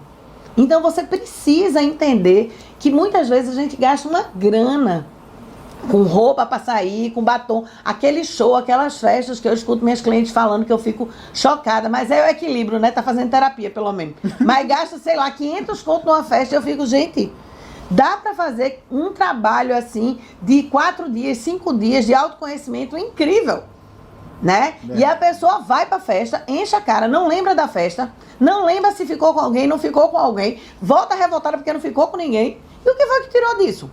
Então você precisa entender que muitas vezes a gente gasta uma grana com roupa para sair, com batom, aquele show, aquelas festas que eu escuto minhas clientes falando que eu fico chocada, mas é o equilíbrio, né? Tá fazendo terapia, pelo menos. Mas gasta, sei lá, 500 conto numa festa e eu fico, gente, dá para fazer um trabalho assim de 4 dias, 5 dias de autoconhecimento incrível, né? É. E a pessoa vai pra festa, enche a cara, não lembra da festa, não lembra se ficou com alguém, não ficou com alguém, volta revoltada porque não ficou com ninguém. E o que foi que tirou disso?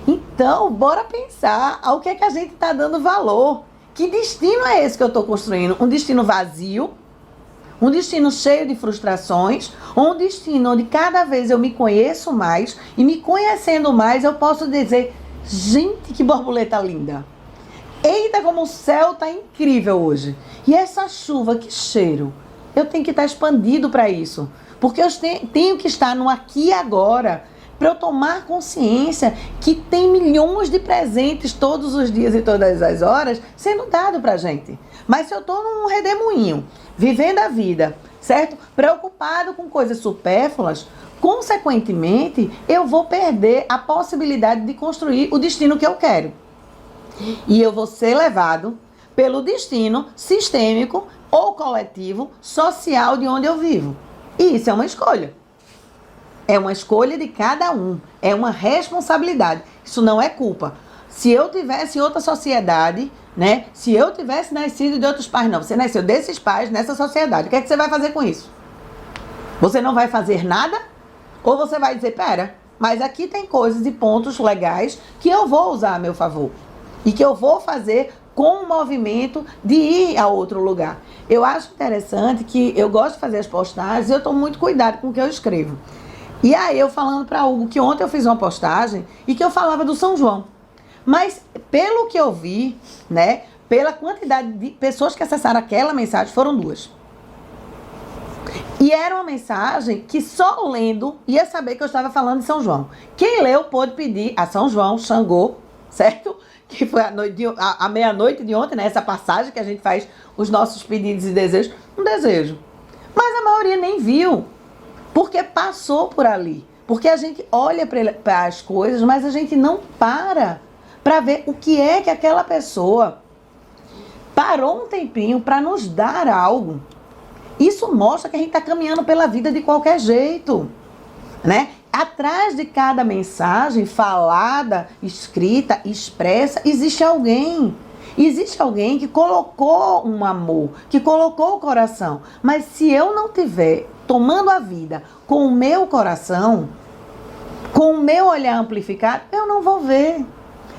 Então, bora pensar ao que é que a gente está dando valor. Que destino é esse que eu estou construindo? Um destino vazio? Um destino cheio de frustrações? Ou um destino onde cada vez eu me conheço mais e me conhecendo mais eu posso dizer, gente, que borboleta linda. Eita, como o céu está incrível hoje. E essa chuva, que cheiro. Eu tenho que estar expandido para isso. Porque eu tenho que estar no aqui e agora, para eu tomar consciência que tem milhões de presentes todos os dias e todas as horas sendo dado pra gente. Mas se eu tô num redemoinho, vivendo a vida, certo? Preocupado com coisas supérfluas, consequentemente, eu vou perder a possibilidade de construir o destino que eu quero. E eu vou ser levado pelo destino sistêmico ou coletivo, social de onde eu vivo. E isso é uma escolha. É uma escolha de cada um. É uma responsabilidade. Isso não é culpa. Se eu tivesse outra sociedade, né? Se eu tivesse nascido de outros pais, não. Você nasceu desses pais, nessa sociedade. O que é que você vai fazer com isso? Você não vai fazer nada? Ou você vai dizer, pera, mas aqui tem coisas e pontos legais que eu vou usar a meu favor. E que eu vou fazer com o movimento de ir a outro lugar. Eu acho interessante que eu gosto de fazer as postagens e eu tomo muito cuidado com o que eu escrevo. E aí eu falando para Hugo que ontem eu fiz uma postagem e que eu falava do São João. Mas pelo que eu vi, né, pela quantidade de pessoas que acessaram aquela mensagem, foram 2. E era uma mensagem que só lendo ia saber que eu estava falando de São João. Quem leu pôde pedir a São João, Xangô, certo? Que foi a meia-noite de ontem, né? Essa passagem que a gente faz os nossos pedidos e desejos, um desejo. Mas a maioria nem viu. Porque passou por ali. Porque a gente olha para as coisas, mas a gente não para ver o que é que aquela pessoa parou um tempinho para nos dar algo. Isso mostra que a gente está caminhando pela vida de qualquer jeito, né? Atrás de cada mensagem falada, escrita, expressa, existe alguém. Existe alguém que colocou um amor, que colocou o coração. Mas se eu não tiver tomando a vida com o meu coração, com o meu olhar amplificado, eu não vou ver.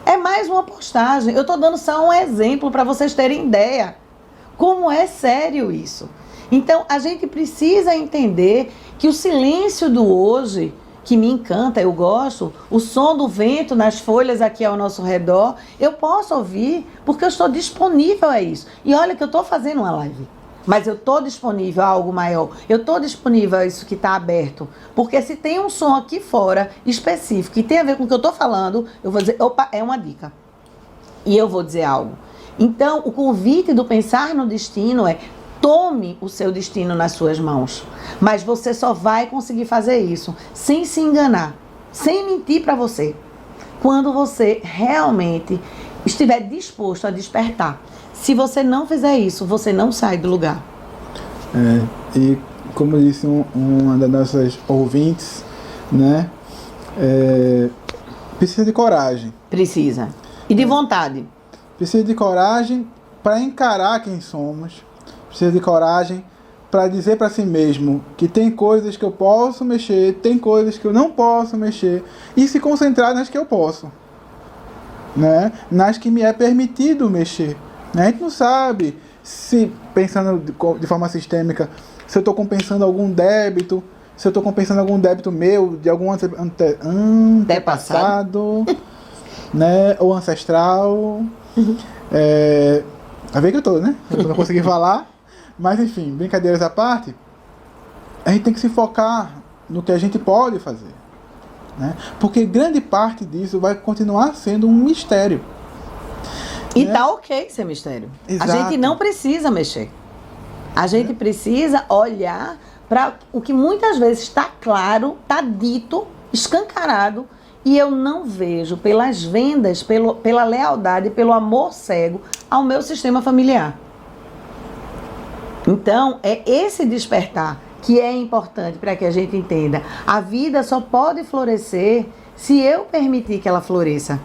É mais uma postagem. Eu estou dando só um exemplo para vocês terem ideia. Como é sério isso. Então, a gente precisa entender que o silêncio do hoje, que me encanta, eu gosto, o som do vento nas folhas aqui ao nosso redor, eu posso ouvir porque eu estou disponível a isso. E olha que eu estou fazendo uma live. Mas eu estou disponível a algo maior. Eu estou disponível a isso que está aberto. Porque se tem um som aqui fora específico que tem a ver com o que eu estou falando, eu vou dizer, opa, é uma dica. E eu vou dizer algo. Então, o convite do pensar no destino é tome o seu destino nas suas mãos. Mas você só vai conseguir fazer isso sem se enganar, sem mentir para você. Quando você realmente estiver disposto a despertar. Se você não fizer isso, você não sai do lugar. E como disse uma das nossas ouvintes, né? Precisa de coragem. Precisa. E de vontade. Precisa de coragem para encarar quem somos. Precisa de coragem para dizer para si mesmo que tem coisas que eu posso mexer, tem coisas que eu não posso mexer, e se concentrar nas que eu posso, né? Nas que me é permitido mexer, né? A gente não sabe se, pensando de forma sistêmica, se eu estou compensando algum débito, se eu estou compensando algum débito meu, de algum antepassado, né? Ou ancestral. Tá vendo que eu tô, né? Eu não consegui falar. Mas enfim, brincadeiras à parte, a gente tem que se focar no que a gente pode fazer, né? Porque grande parte disso vai continuar sendo um mistério. E tá ok ser mistério. Exato. A gente não precisa mexer. A gente precisa olhar para o que muitas vezes está claro, está dito, escancarado, e eu não vejo pelas vendas, pela lealdade, pelo amor cego ao meu sistema familiar. Então, é esse despertar que é importante para que a gente entenda. A vida só pode florescer se eu permitir que ela floresça.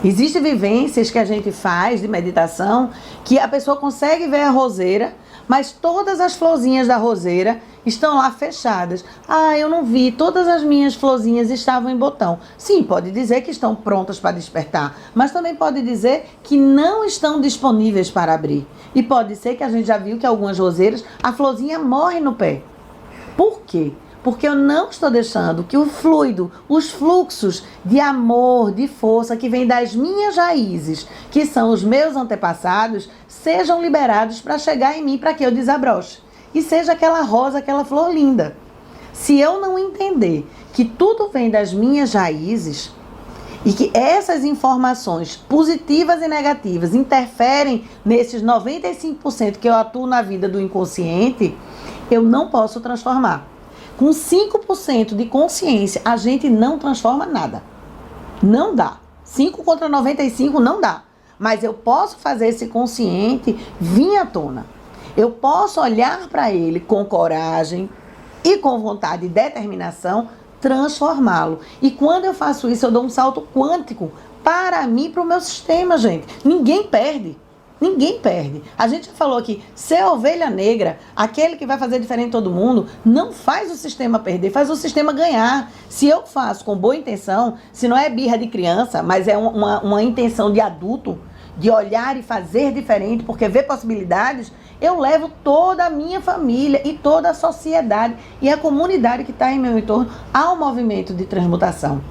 Existem vivências que a gente faz de meditação que a pessoa consegue ver a roseira, mas todas as florzinhas da roseira estão lá fechadas. Ah, eu não vi, todas as minhas florzinhas estavam em botão. Sim, pode dizer que estão prontas para despertar, mas também pode dizer que não estão disponíveis para abrir. E pode ser que a gente já viu que algumas roseiras, a florzinha morre no pé. Por quê? Porque eu não estou deixando que o fluido, os fluxos de amor, de força que vem das minhas raízes, que são os meus antepassados, sejam liberados para chegar em mim, para que eu desabroche. E seja aquela rosa, aquela flor linda. Se eu não entender que tudo vem das minhas raízes e que essas informações positivas e negativas interferem nesses 95% que eu atuo na vida do inconsciente, eu não posso transformar. Com 5% de consciência, a gente não transforma nada. Não dá. 5 contra 95 não dá. Mas eu posso fazer esse consciente vir à tona. Eu posso olhar para ele com coragem e com vontade e determinação, transformá-lo. E quando eu faço isso, eu dou um salto quântico para mim e para o meu sistema, gente. Ninguém perde. Ninguém perde. A gente já falou aqui, ser ovelha negra, aquele que vai fazer diferente de todo mundo, não faz o sistema perder, faz o sistema ganhar. Se eu faço com boa intenção, se não é birra de criança, mas é uma intenção de adulto, de olhar e fazer diferente, porque vê possibilidades, eu levo toda a minha família e toda a sociedade e a comunidade que está em meu entorno ao movimento de transmutação.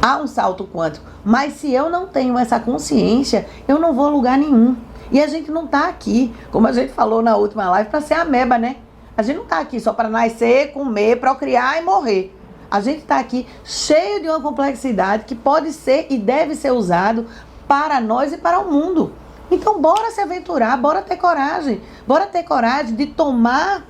Há um salto quântico, mas se eu não tenho essa consciência, eu não vou a lugar nenhum. E a gente não está aqui, como a gente falou na última live, para ser ameba, né? A gente não está aqui só para nascer, comer, procriar e morrer. A gente está aqui cheio de uma complexidade que pode ser e deve ser usado para nós e para o mundo. Então, bora se aventurar, bora ter coragem de tomar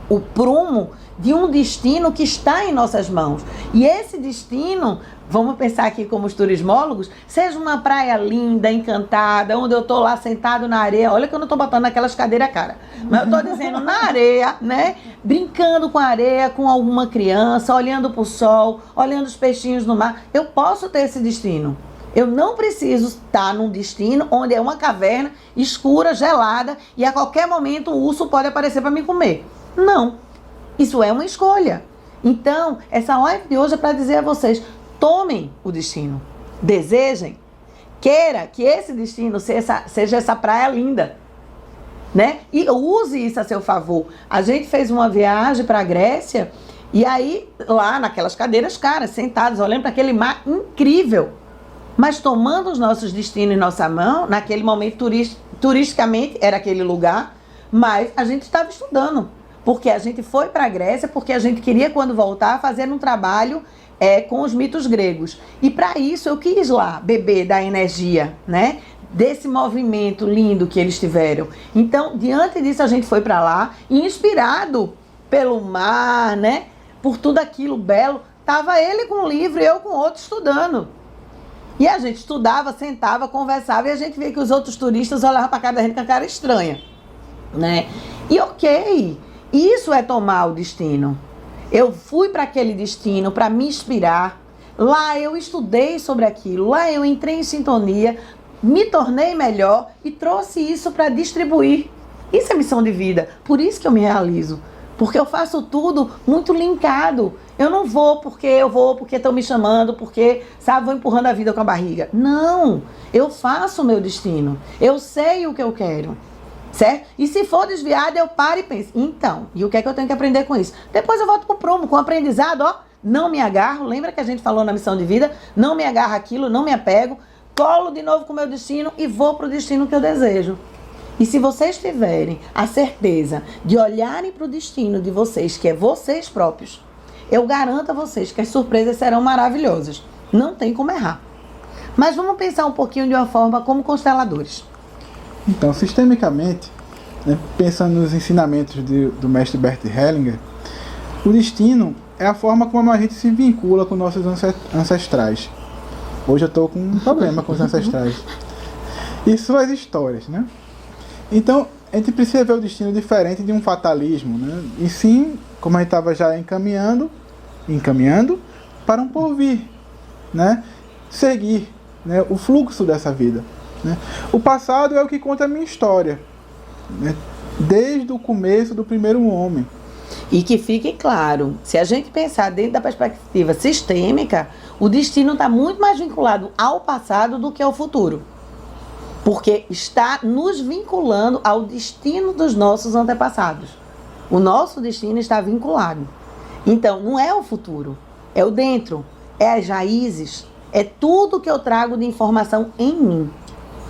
o prumo de um destino que está em nossas mãos. E esse destino, vamos pensar aqui como os turismólogos, seja uma praia linda, encantada, onde eu estou lá sentado na areia. Olha que eu não estou botando naquelas cadeiras, cara. Mas eu estou dizendo na areia, né? Brincando com a areia, com alguma criança, olhando para o sol, olhando os peixinhos no mar. Eu posso ter esse destino. Eu não preciso estar num destino onde é uma caverna escura, gelada, e a qualquer momento um urso pode aparecer para me comer. Não. Isso é uma escolha. Então, essa live de hoje é para dizer a vocês, tomem o destino. Desejem. Queira que esse destino seja essa praia linda, né? E use isso a seu favor. A gente fez uma viagem para a Grécia e aí, lá naquelas cadeiras caras, sentados, olhando para aquele mar incrível, mas tomando os nossos destinos em nossa mão, naquele momento turisticamente era aquele lugar, mas a gente estava estudando. Porque a gente foi para a Grécia, porque a gente queria, quando voltar, fazer um trabalho com os mitos gregos. E para isso eu quis lá beber da energia, né? Desse movimento lindo que eles tiveram. Então, diante disso, a gente foi para lá, inspirado pelo mar, né? Por tudo aquilo belo. Tava ele com um livro e eu com outro estudando. E a gente estudava, sentava, conversava e a gente via que os outros turistas olhavam para cara da gente com a cara estranha, né? E ok, isso é tomar o destino. Eu fui para aquele destino para me inspirar. Lá eu estudei sobre aquilo, lá eu entrei em sintonia, me tornei melhor e trouxe isso para distribuir. Isso é missão de vida, por isso que eu me realizo. Porque eu faço tudo muito linkado. Eu não vou porque estão me chamando, porque, sabe, vou empurrando a vida com a barriga. Não, eu faço o meu destino. Eu sei o que eu quero, certo? E se for desviado, eu paro e penso, então, e o que é que eu tenho que aprender com isso? Depois eu volto pro prumo, com o aprendizado, ó, não me agarro. Lembra que a gente falou na missão de vida? Não me agarro àquilo, não me apego, colo de novo com o meu destino e vou pro destino que eu desejo. E se vocês tiverem a certeza de olharem para o destino de vocês, que é vocês próprios, eu garanto a vocês que as surpresas serão maravilhosas. Não tem como errar. Mas vamos pensar um pouquinho de uma forma como consteladores. Então, sistemicamente, né, pensando nos ensinamentos do mestre Bert Hellinger, o destino é a forma como a gente se vincula com nossos ancestrais. Hoje eu estou com um problema com os ancestrais. E suas histórias, né? Então, a gente precisa ver o destino diferente de um fatalismo, né? E sim, como a gente estava já encaminhando para um porvir, né? Seguir, né, o fluxo dessa vida, né? O passado é o que conta a minha história, né? Desde o começo do primeiro homem. E que fique claro, se a gente pensar dentro da perspectiva sistêmica, o destino está muito mais vinculado ao passado do que ao futuro. Porque está nos vinculando ao destino dos nossos antepassados. O nosso destino está vinculado. Então, não é o futuro, é o dentro, é as raízes, é tudo que eu trago de informação em mim.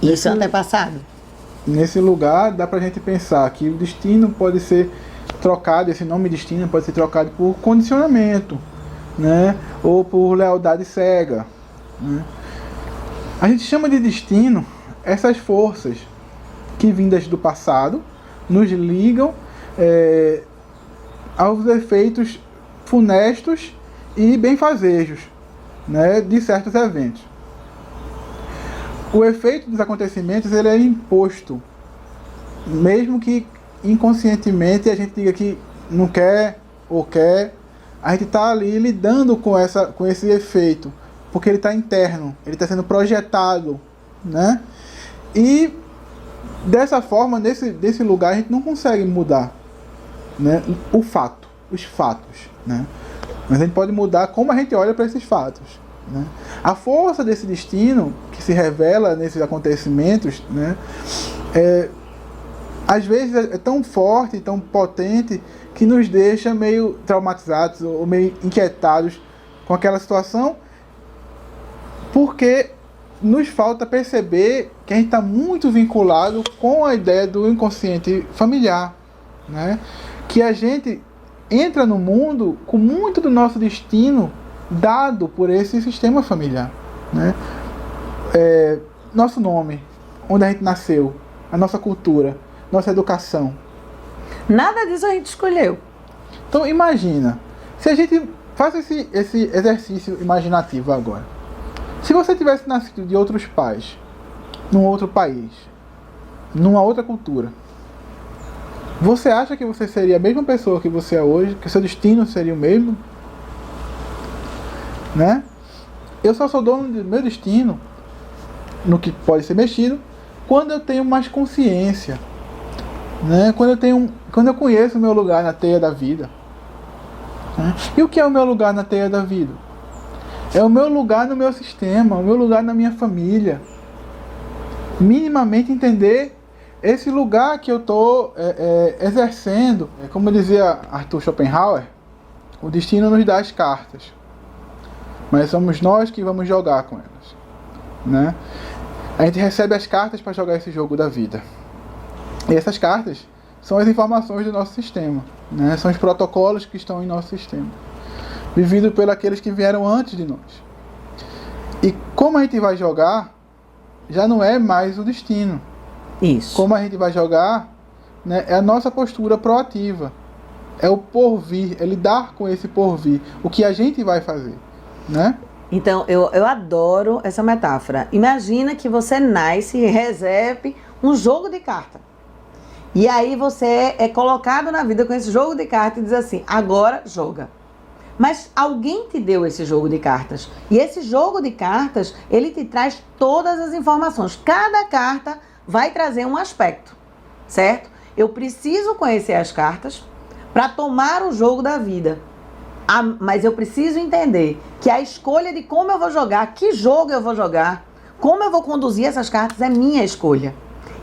Isso é antepassado. Nesse lugar, dá pra gente pensar que o destino pode ser trocado, esse nome destino pode ser trocado por condicionamento, né? Ou por lealdade cega, né? A gente chama de destino essas forças que, vindas do passado, nos ligam aos efeitos funestos e benfazejos, né, de certos eventos. O efeito dos acontecimentos, ele é imposto, mesmo que inconscientemente a gente diga que não quer ou quer, a gente está ali lidando com esse efeito, porque ele está interno, ele está sendo projetado, né? E dessa forma, desse lugar, a gente não consegue mudar, né, os fatos, né? Mas a gente pode mudar como a gente olha para esses fatos, né? A força desse destino que se revela nesses acontecimentos, né, às vezes é tão forte, tão potente, que nos deixa meio traumatizados ou meio inquietados com aquela situação, porque nos falta perceber que a gente está muito vinculado com a ideia do inconsciente familiar, né? Que a gente entra no mundo com muito do nosso destino dado por esse sistema familiar, né? Nosso nome, onde a gente nasceu, a nossa cultura, nossa educação. Nada disso a gente escolheu. Então imagina, se a gente faz esse exercício imaginativo agora. Se você tivesse nascido de outros pais, num outro país, numa outra cultura, você acha que você seria a mesma pessoa que você é hoje? Que seu destino seria o mesmo? Né? Eu só sou dono do meu destino, no que pode ser mexido, quando eu tenho mais consciência, né? Quando eu conheço o meu lugar na teia da vida, né? E o que é o meu lugar na teia da vida? É o meu lugar no meu sistema, o meu lugar na minha família. Minimamente entender esse lugar que eu estou exercendo. Como dizia Arthur Schopenhauer, o destino nos dá as cartas, mas somos nós que vamos jogar com elas, né? A gente recebe as cartas para jogar esse jogo da vida. E essas cartas são as informações do nosso sistema, né? São os protocolos que estão em nosso sistema, vivido por aqueles que vieram antes de nós. E como a gente vai jogar, já não é mais o destino. Isso. Como a gente vai jogar, né, é a nossa postura proativa. É o porvir, é lidar com esse porvir. O que a gente vai fazer, né? Então, eu adoro essa metáfora. Imagina que você nasce e recebe um jogo de carta. E aí você é colocado na vida com esse jogo de cartas e diz assim, agora joga. Mas alguém te deu esse jogo de cartas. E esse jogo de cartas, ele te traz todas as informações. Cada carta vai trazer um aspecto, certo? Eu preciso conhecer as cartas para tomar o jogo da vida. Mas eu preciso entender que a escolha de como eu vou jogar, que jogo eu vou jogar, como eu vou conduzir essas cartas é minha escolha.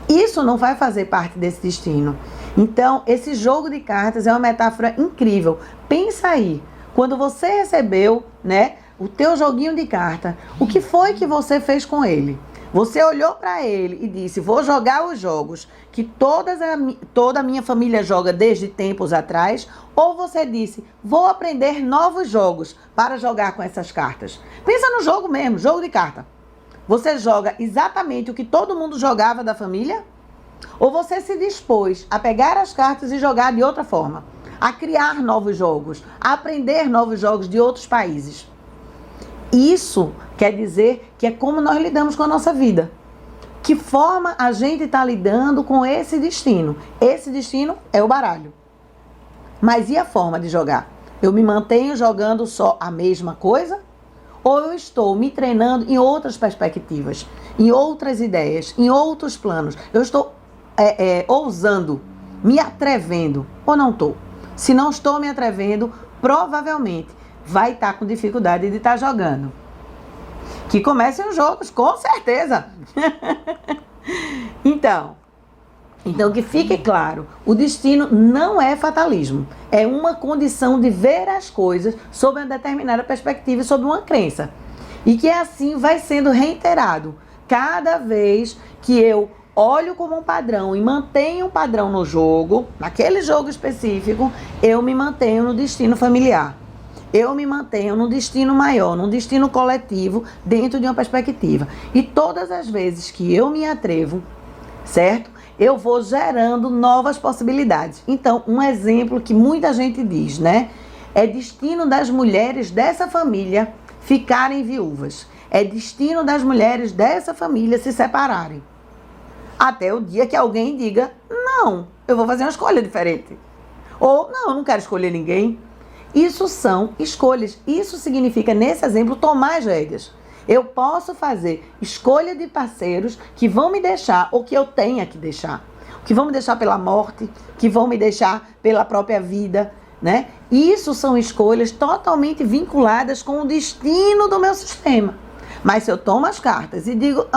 Isso não vai fazer parte desse destino. Então, esse jogo de cartas é uma metáfora incrível. Pensa aí, quando você recebeu, né, o teu joguinho de carta, o que foi que você fez com ele? Você olhou para ele e disse, vou jogar os jogos que toda a minha família joga desde tempos atrás, ou você disse, vou aprender novos jogos para jogar com essas cartas. Pensa no jogo mesmo, jogo de carta. Você joga exatamente o que todo mundo jogava da família? Ou você se dispôs a pegar as cartas e jogar de outra forma? A criar novos jogos, a aprender novos jogos de outros países? Isso quer dizer que é como nós lidamos com a nossa vida. Que forma a gente está lidando com esse destino? Esse destino é o baralho. Mas e a forma de jogar? Eu me mantenho jogando só a mesma coisa? Ou eu estou me treinando em outras perspectivas, em outras ideias, em outros planos? Eu estou ousando, me atrevendo, ou não estou? Se não estou me atrevendo, provavelmente vai estar com dificuldade de estar jogando. Que comecem os jogos, com certeza. Então, que fique claro, o destino não é fatalismo. É uma condição de ver as coisas sob uma determinada perspectiva e sob uma crença. E que assim vai sendo reiterado. Cada vez que eu olho como um padrão e mantenho um padrão no jogo, naquele jogo específico, eu me mantenho no destino familiar. Eu me mantenho num destino maior, num destino coletivo, dentro de uma perspectiva. E todas as vezes que eu me atrevo, certo? Eu vou gerando novas possibilidades. Então, um exemplo que muita gente diz, né? É destino das mulheres dessa família ficarem viúvas. É destino das mulheres dessa família se separarem. Até o dia que alguém diga, não, eu vou fazer uma escolha diferente. Ou, não, eu não quero escolher ninguém. Isso são escolhas. Isso significa, nesse exemplo, tomar as rédeas. Eu posso fazer escolha de parceiros que vão me deixar, ou que eu tenha que deixar. Que vão me deixar pela morte, que vão me deixar pela própria vida, né? Isso são escolhas totalmente vinculadas com o destino do meu sistema. Mas se eu tomo as cartas e digo,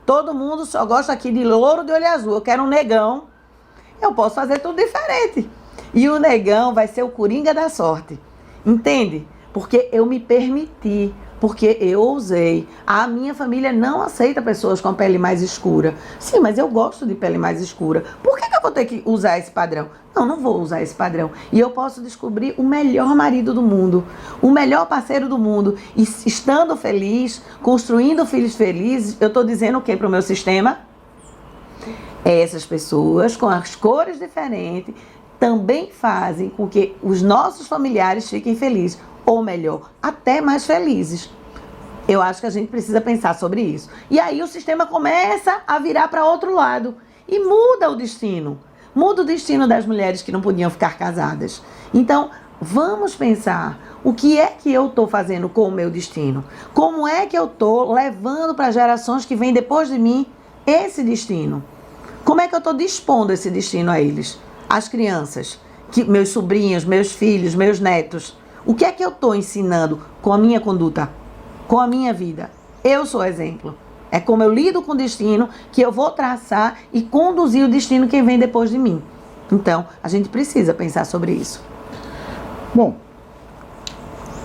todo mundo só gosta aqui de louro de olho azul, eu quero um negão, eu posso fazer tudo diferente. E o negão vai ser o coringa da sorte. Entende? Porque eu me permiti, porque eu ousei. A minha família não aceita pessoas com pele mais escura. Sim, mas eu gosto de pele mais escura. Por que eu vou ter que usar esse padrão? Não vou usar esse padrão. E eu posso descobrir o melhor marido do mundo, o melhor parceiro do mundo. E estando feliz, construindo filhos felizes, eu estou dizendo o que para o meu sistema? Essas pessoas com as cores diferentes também fazem com que os nossos familiares fiquem felizes, ou melhor, até mais felizes. Eu acho que a gente precisa pensar sobre isso. E aí o sistema começa a virar para outro lado e muda o destino. Muda o destino das mulheres que não podiam ficar casadas. Então, vamos pensar o que é que eu estou fazendo com o meu destino. Como é que eu estou levando para as gerações que vêm depois de mim esse destino? Como é que eu estou dispondo esse destino a eles? As crianças, meus sobrinhos, meus filhos, meus netos. O que é que eu estou ensinando com a minha conduta, com a minha vida? Eu sou exemplo. É como eu lido com o destino que eu vou traçar e conduzir o destino que vem depois de mim. Então, a gente precisa pensar sobre isso. Bom,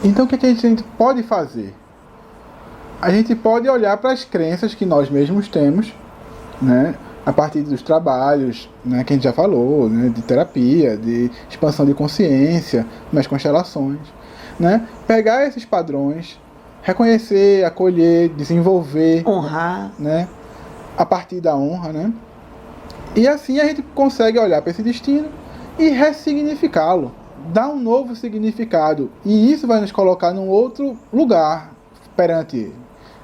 então o que a gente pode fazer? A gente pode olhar para as crenças que nós mesmos temos, né? A partir dos trabalhos, né, que a gente já falou, né, de terapia, de expansão de consciência, nas constelações, né, pegar esses padrões, reconhecer, acolher, desenvolver, honrar, né, a partir da honra, né, e assim a gente consegue olhar para esse destino e ressignificá-lo, dar um novo significado, e isso vai nos colocar num outro lugar, perante ele,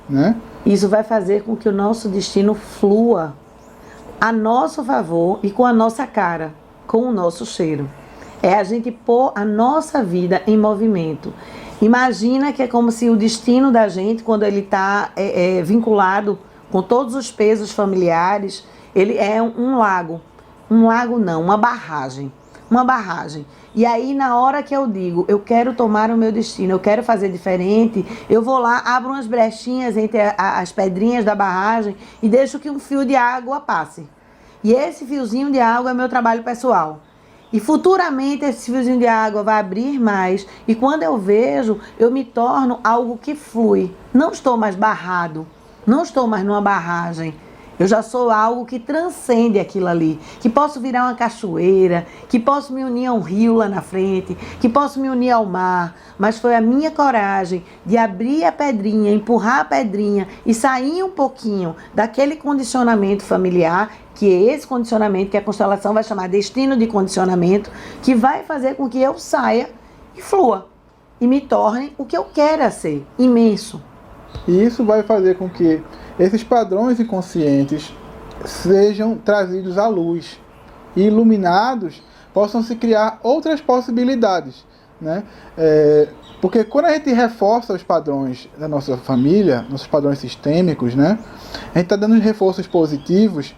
né? Isso vai fazer com que o nosso destino flua a nosso favor e com a nossa cara, com o nosso cheiro. É a gente pôr a nossa vida em movimento. Imagina que é como se o destino da gente, quando ele está vinculado com todos os pesos familiares, ele é um lago. Um lago não, uma barragem. Uma barragem. E aí, na hora que eu digo, eu quero tomar o meu destino, eu quero fazer diferente, eu vou lá, abro umas brechinhas entre as pedrinhas da barragem e deixo que um fio de água passe. E esse fiozinho de água é meu trabalho pessoal. E futuramente esse fiozinho de água vai abrir mais. E quando eu vejo, eu me torno algo que flui. Não estou mais barrado. Não estou mais numa barragem. Eu já sou algo que transcende aquilo ali. Que posso virar uma cachoeira, que posso me unir a um rio lá na frente, que posso me unir ao mar. Mas foi a minha coragem de abrir a pedrinha, empurrar a pedrinha e sair um pouquinho daquele condicionamento familiar, que é esse condicionamento que a constelação vai chamar destino de condicionamento, que vai fazer com que eu saia e flua. E me torne o que eu quero ser, imenso. E isso vai fazer com que esses padrões inconscientes sejam trazidos à luz e iluminados, possam se criar outras possibilidades, né? Porque quando a gente reforça os padrões da nossa família, nossos padrões sistêmicos, né? A gente está dando reforços positivos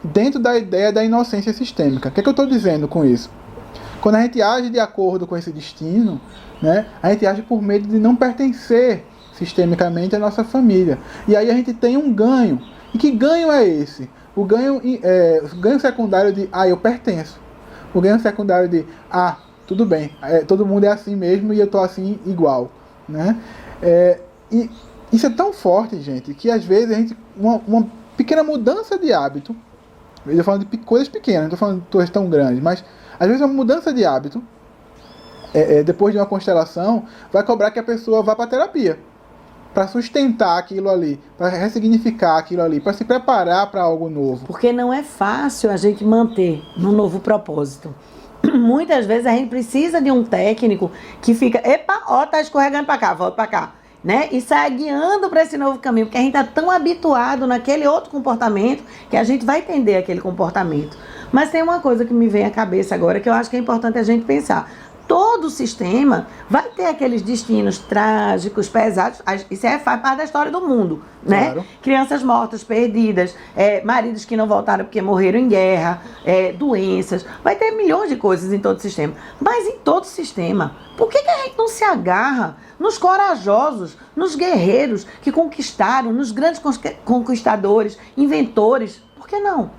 dentro da ideia da inocência sistêmica. O que é que eu estou dizendo com isso? Quando a gente age de acordo com esse destino, né? A gente age por medo de não pertencer sistemicamente a nossa família. E aí a gente tem um ganho. E que ganho é esse? O ganho secundário de, eu pertenço. O ganho secundário de, tudo bem, todo mundo é assim mesmo e eu tô assim igual, né? E isso é tão forte, gente, que às vezes a gente, uma pequena mudança de hábito, eu estou falando de coisas pequenas, não estou falando de coisas tão grandes, mas às vezes uma mudança de hábito, depois de uma constelação, vai cobrar que a pessoa vá para terapia, para sustentar aquilo ali, para ressignificar aquilo ali, para se preparar para algo novo. Porque não é fácil a gente manter num novo propósito. Muitas vezes a gente precisa de um técnico que fica, tá escorregando para cá, volta para cá, né? E sai guiando para esse novo caminho, porque a gente tá tão habituado naquele outro comportamento que a gente vai entender aquele comportamento. Mas tem uma coisa que me vem à cabeça agora que eu acho que é importante a gente pensar. Todo o sistema vai ter aqueles destinos trágicos, pesados. Isso faz parte da história do mundo, né? Claro. Crianças mortas, perdidas, maridos que não voltaram porque morreram em guerra, doenças. Vai ter milhões de coisas em todo o sistema. Mas em todo o sistema, por que a gente não se agarra nos corajosos, nos guerreiros que conquistaram, nos grandes conquistadores, inventores? Por que não?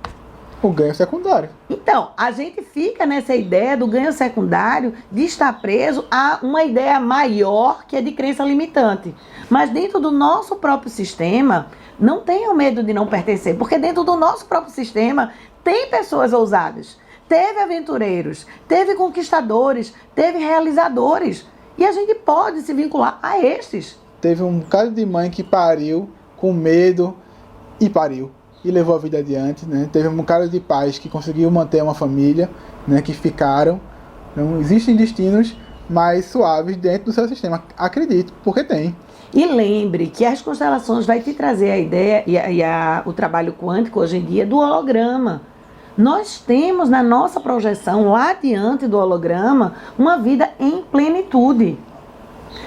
O ganho secundário. Então, a gente fica nessa ideia do ganho secundário de estar preso a uma ideia maior que é de crença limitante. Mas dentro do nosso próprio sistema, não tenham medo de não pertencer, porque dentro do nosso próprio sistema tem pessoas ousadas, teve aventureiros, teve conquistadores, teve realizadores. E a gente pode se vincular a estes. Teve um bocado de mãe que pariu com medo e pariu. E levou a vida adiante, né? Teve um bocado de pais que conseguiu manter uma família, né? Que ficaram. Então, existem destinos mais suaves dentro do seu sistema. Acredito, porque tem. E lembre que as constelações vai te trazer a ideia o trabalho quântico hoje em dia do holograma. Nós temos na nossa projeção, lá diante do holograma, uma vida em plenitude.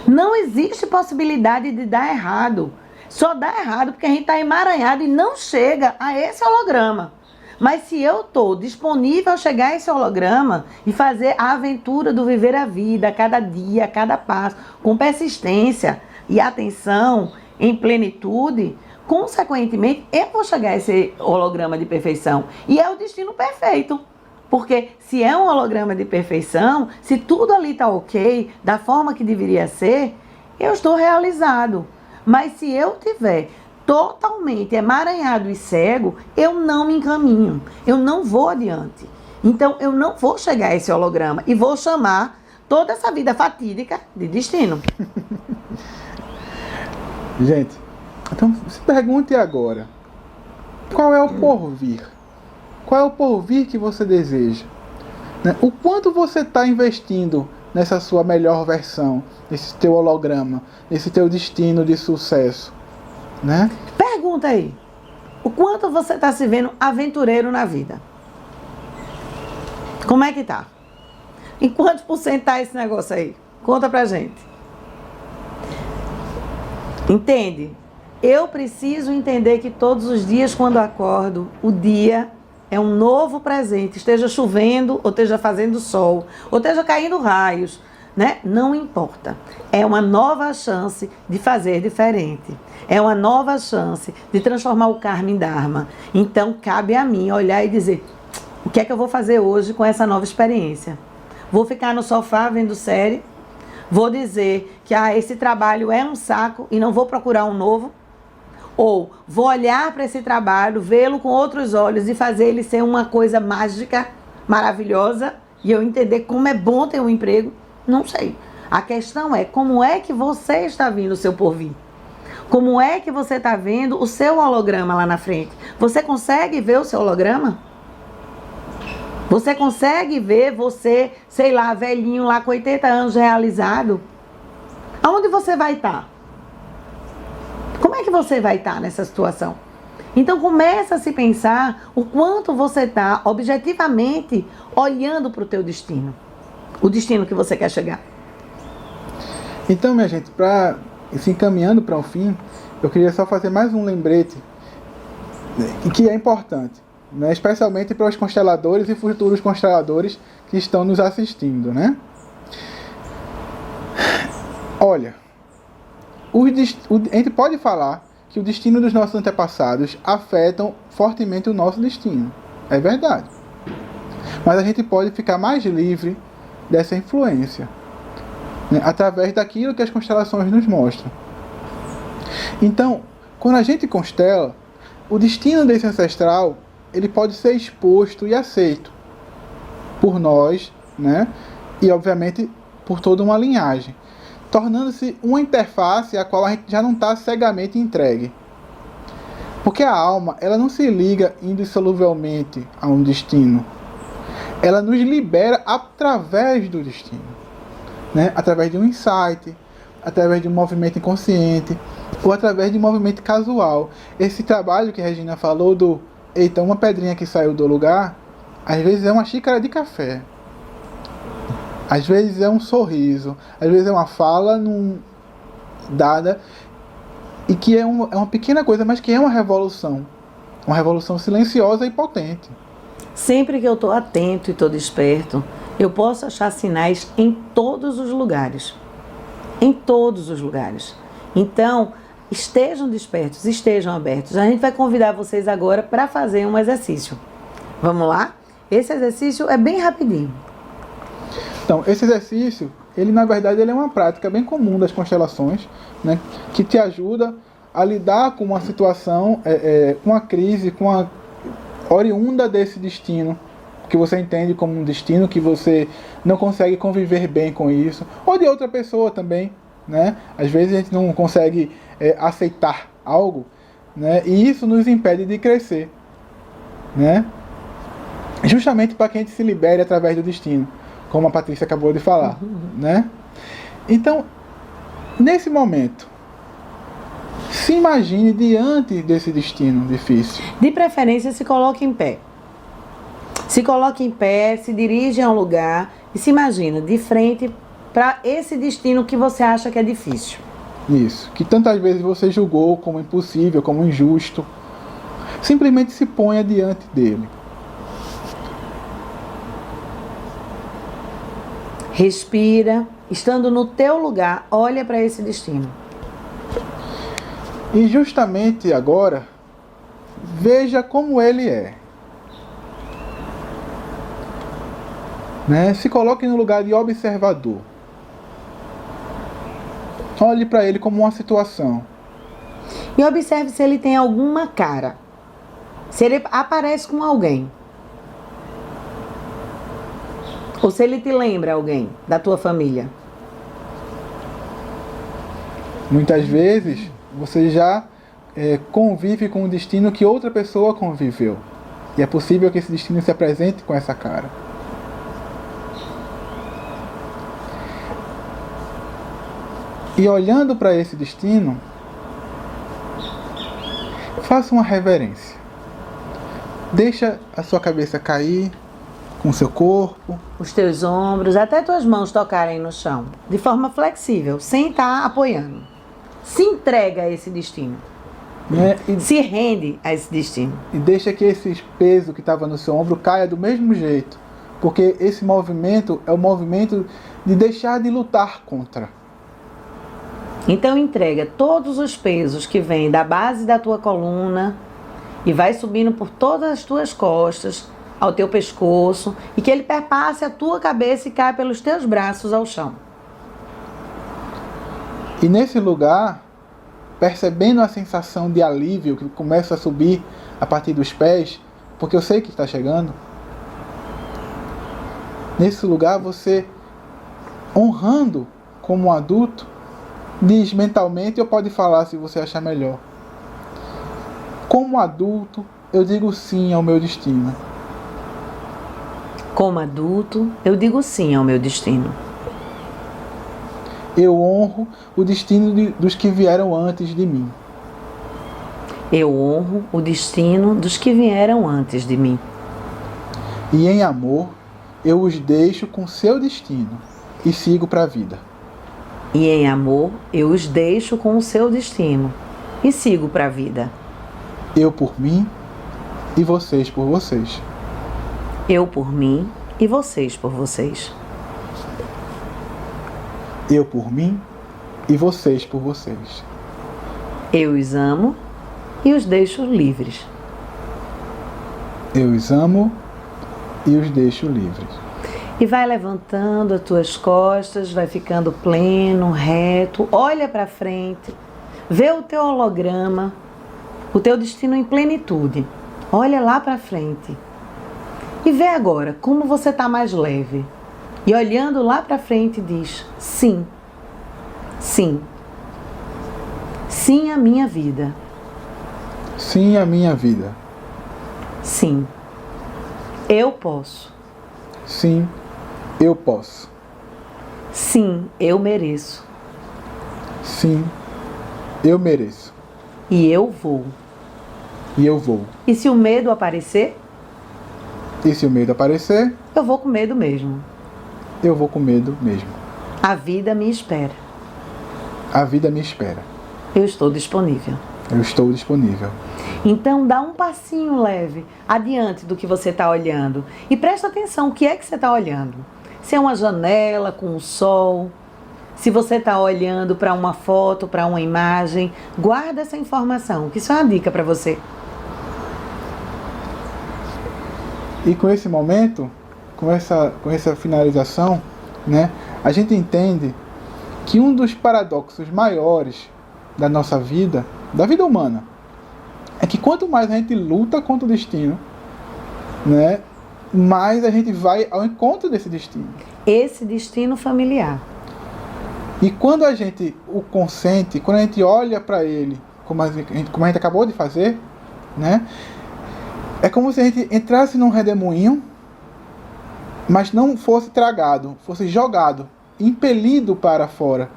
Não existe possibilidade de dar errado. Só dá errado porque a gente está emaranhado e não chega a esse holograma. Mas se eu estou disponível a chegar a esse holograma e fazer a aventura do viver a vida, a cada dia, a cada passo, com persistência e atenção, em plenitude, consequentemente, eu vou chegar a esse holograma de perfeição. E é o destino perfeito. Porque se é um holograma de perfeição, se tudo ali está ok, da forma que deveria ser, eu estou realizado. Mas se eu tiver totalmente emaranhado e cego, eu não me encaminho, eu não vou adiante. Então eu não vou chegar a esse holograma e vou chamar toda essa vida fatídica de destino. Gente, então se pergunte agora, qual é o porvir? Qual é o porvir que você deseja? O quanto você está investindo nessa sua melhor versão, nesse teu holograma, nesse teu destino de sucesso, né? Pergunta aí, o quanto você está se vendo aventureiro na vida? Como é que tá? Em quantos por cento tá esse negócio aí? Conta pra gente. Entende? Eu preciso entender que todos os dias quando acordo, o dia é um novo presente, esteja chovendo, ou esteja fazendo sol, ou esteja caindo raios, né? Não importa. É uma nova chance de fazer diferente. É uma nova chance de transformar o karma em dharma. Então, cabe a mim olhar e dizer, o que é que eu vou fazer hoje com essa nova experiência? Vou ficar no sofá vendo série? Vou dizer que esse trabalho é um saco e não vou procurar um novo? Ou vou olhar para esse trabalho, vê-lo com outros olhos e fazer ele ser uma coisa mágica, maravilhosa, e eu entender como é bom ter um emprego? Não sei. A questão é como é que você está vendo o seu porvir? Como é que você está vendo o seu holograma lá na frente? Você consegue ver o seu holograma? Você consegue ver você, sei lá, velhinho lá com 80 anos realizado? Aonde você vai estar? Como é que você vai estar nessa situação? Então começa a se pensar o quanto você está objetivamente olhando para o teu destino. O destino que você quer chegar. Então, minha gente, para se encaminhando para o fim, eu queria só fazer mais um lembrete que é importante, né? Especialmente para os consteladores e futuros consteladores que estão nos assistindo, né? Olha, a gente pode falar que o destino dos nossos antepassados afetam fortemente o nosso destino. É verdade. Mas a gente pode ficar mais livre dessa influência, né, através daquilo que as constelações nos mostram. Então, quando a gente constela, o destino desse ancestral, ele pode ser exposto e aceito por nós, né, e obviamente por toda uma linhagem, tornando-se uma interface a qual a gente já não está cegamente entregue. Porque a alma, ela não se liga indissoluvelmente a um destino. Ela nos libera através do destino, né? Através de um insight, através de um movimento inconsciente, ou através de um movimento casual. Esse trabalho que a Regina falou do, eita, uma pedrinha que saiu do lugar, às vezes é uma xícara de café. Às vezes é um sorriso, às vezes é uma fala dada, e que é uma pequena coisa, mas que é uma revolução silenciosa e potente. Sempre que eu estou atento e estou desperto, eu posso achar sinais em todos os lugares. Em todos os lugares. Então, estejam despertos, estejam abertos. A gente vai convidar vocês agora para fazer um exercício. Vamos lá? Esse exercício é bem rapidinho. Então, esse exercício, na verdade, ele é uma prática bem comum das constelações, né, que te ajuda a lidar com uma situação, com uma crise, com a oriunda desse destino, que você entende como um destino, que você não consegue conviver bem com isso, ou de outra pessoa também, né? Às vezes a gente não consegue aceitar algo, né, e isso nos impede de crescer, né? Justamente para que a gente se libere através do destino, como a Patrícia acabou de falar, né? Então, nesse momento, se imagine diante desse destino difícil. De preferência, se coloque em pé. Se coloque em pé, se dirige a um lugar e se imagina de frente para esse destino que você acha que é difícil. Isso, que tantas vezes você julgou como impossível, como injusto. Simplesmente se ponha diante dele. Respira, estando no teu lugar, olha para esse destino. E justamente agora, veja como ele é. Né? Se coloque no lugar de observador. Olhe para ele como uma situação. E observe se ele tem alguma cara. Se ele aparece com alguém. Ou se ele te lembra alguém da tua família. Muitas vezes você já convive com um destino que outra pessoa conviveu. E é possível que esse destino se apresente com essa cara. E olhando para esse destino, faça uma reverência. Deixa a sua cabeça cair com o seu corpo. Os teus ombros, até tuas mãos tocarem no chão. De forma flexível, sem estar apoiando. Se entrega a esse destino. Né? Se rende a esse destino. E deixa que esse peso que estava no seu ombro caia do mesmo jeito. Porque esse movimento é o movimento de deixar de lutar contra. Então entrega todos os pesos que vêm da base da tua coluna e vai subindo por todas as tuas costas, ao teu pescoço, e que ele perpasse a tua cabeça e caia pelos teus braços ao chão. E nesse lugar, percebendo a sensação de alívio que começa a subir a partir dos pés, porque eu sei que está chegando, nesse lugar você, honrando como um adulto, diz mentalmente, ou pode falar se você achar melhor: como adulto, eu digo sim ao meu destino. Como adulto, eu digo sim ao meu destino. Eu honro o destino dos que vieram antes de mim. Eu honro o destino dos que vieram antes de mim. E em amor, eu os deixo com seu destino e sigo para a vida. E em amor, eu os deixo com o seu destino e sigo para a vida. Eu por mim e vocês por vocês. Eu por mim e vocês por vocês. Eu por mim e vocês por vocês. Eu os amo e os deixo livres. Eu os amo e os deixo livres. E vai levantando as tuas costas, vai ficando pleno, reto, olha para frente, vê o teu holograma, o teu destino em plenitude. Olha lá para frente. E vê agora como você está mais leve. E olhando lá para frente diz: sim, sim, sim à minha vida. Sim à minha vida. Sim, eu posso. Sim, eu posso. Sim, eu mereço. Sim, eu mereço. E eu vou. E eu vou. E se o medo aparecer, E se o medo aparecer, eu vou com medo mesmo. eu vou com medo mesmo. A vida me espera. A vida me espera. Eu estou disponível. Eu estou disponível. Então dá um passinho leve adiante do que você está olhando. E presta atenção, o que é que você está olhando? Se é uma janela com o sol, se você está olhando para uma foto, para uma imagem, guarda essa informação, que isso é uma dica para você. E com esse momento, com essa finalização, né, a gente entende que um dos paradoxos maiores da nossa vida, da vida humana, é que quanto mais a gente luta contra o destino, né, mais a gente vai ao encontro desse destino. Esse destino familiar. E quando a gente o consente, quando a gente olha para ele, como a gente acabou de fazer, né, é como se a gente entrasse num redemoinho, mas não fosse tragado, fosse jogado, impelido para fora.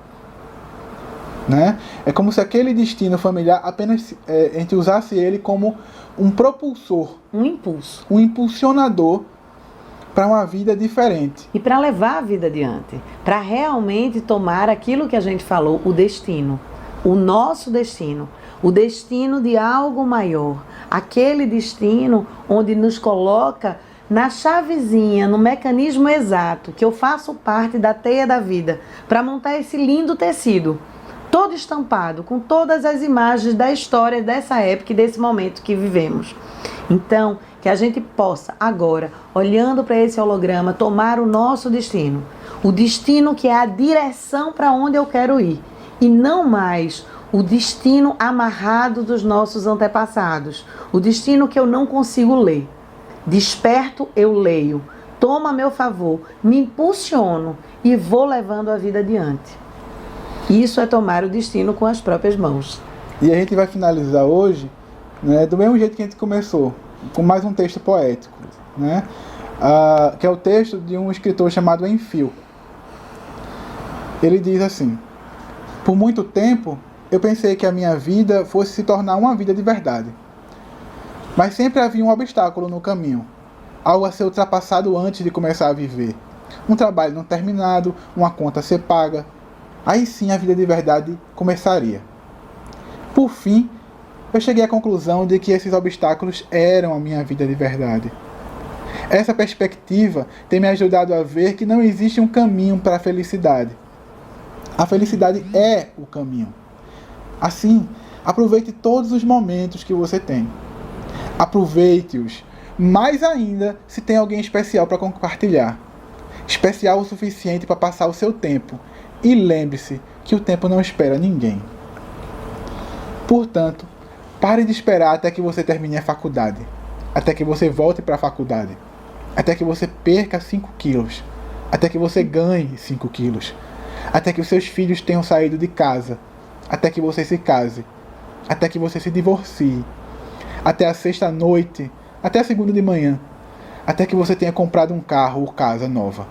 Né? É como se aquele destino familiar apenas a gente usasse ele como um propulsor, um impulso, um impulsionador para uma vida diferente. E para levar a vida adiante, para realmente tomar aquilo que a gente falou, o destino, o nosso destino, o destino de algo maior, aquele destino onde nos coloca na chavezinha, no mecanismo exato, que eu faço parte da teia da vida, para montar esse lindo tecido, todo estampado, com todas as imagens da história dessa época e desse momento que vivemos. Então, que a gente possa agora, olhando para esse holograma, tomar o nosso destino. O destino que é a direção para onde eu quero ir. E não mais o destino amarrado dos nossos antepassados. O destino que eu não consigo ler. Desperto, eu leio. Toma a meu favor, me impulsiono e vou levando a vida adiante. Isso é tomar o destino com as próprias mãos. E a gente vai finalizar hoje, né, do mesmo jeito que a gente começou, com mais um texto poético, né, que é o texto de um escritor chamado Enfio. Ele diz assim: Por muito tempo, eu pensei que a minha vida fosse se tornar uma vida de verdade. Mas sempre havia um obstáculo no caminho, algo a ser ultrapassado antes de começar a viver. Um trabalho não terminado, uma conta a ser paga. Aí sim a vida de verdade começaria. Por fim, eu cheguei à conclusão de que esses obstáculos eram a minha vida de verdade. Essa perspectiva tem me ajudado a ver que não existe um caminho para a felicidade. A felicidade é o caminho. Assim, aproveite todos os momentos que você tem. Aproveite-os, mais ainda se tem alguém especial para compartilhar. Especial o suficiente para passar o seu tempo. E lembre-se que o tempo não espera ninguém. Portanto, pare de esperar até que você termine a faculdade. Até que você volte para a faculdade. Até que você perca 5 quilos. Até que você ganhe 5 quilos. Até que os seus filhos tenham saído de casa. Até que você se case. Até que você se divorcie. Até a sexta-noite. Até a segunda de manhã. Até que você tenha comprado um carro ou casa nova.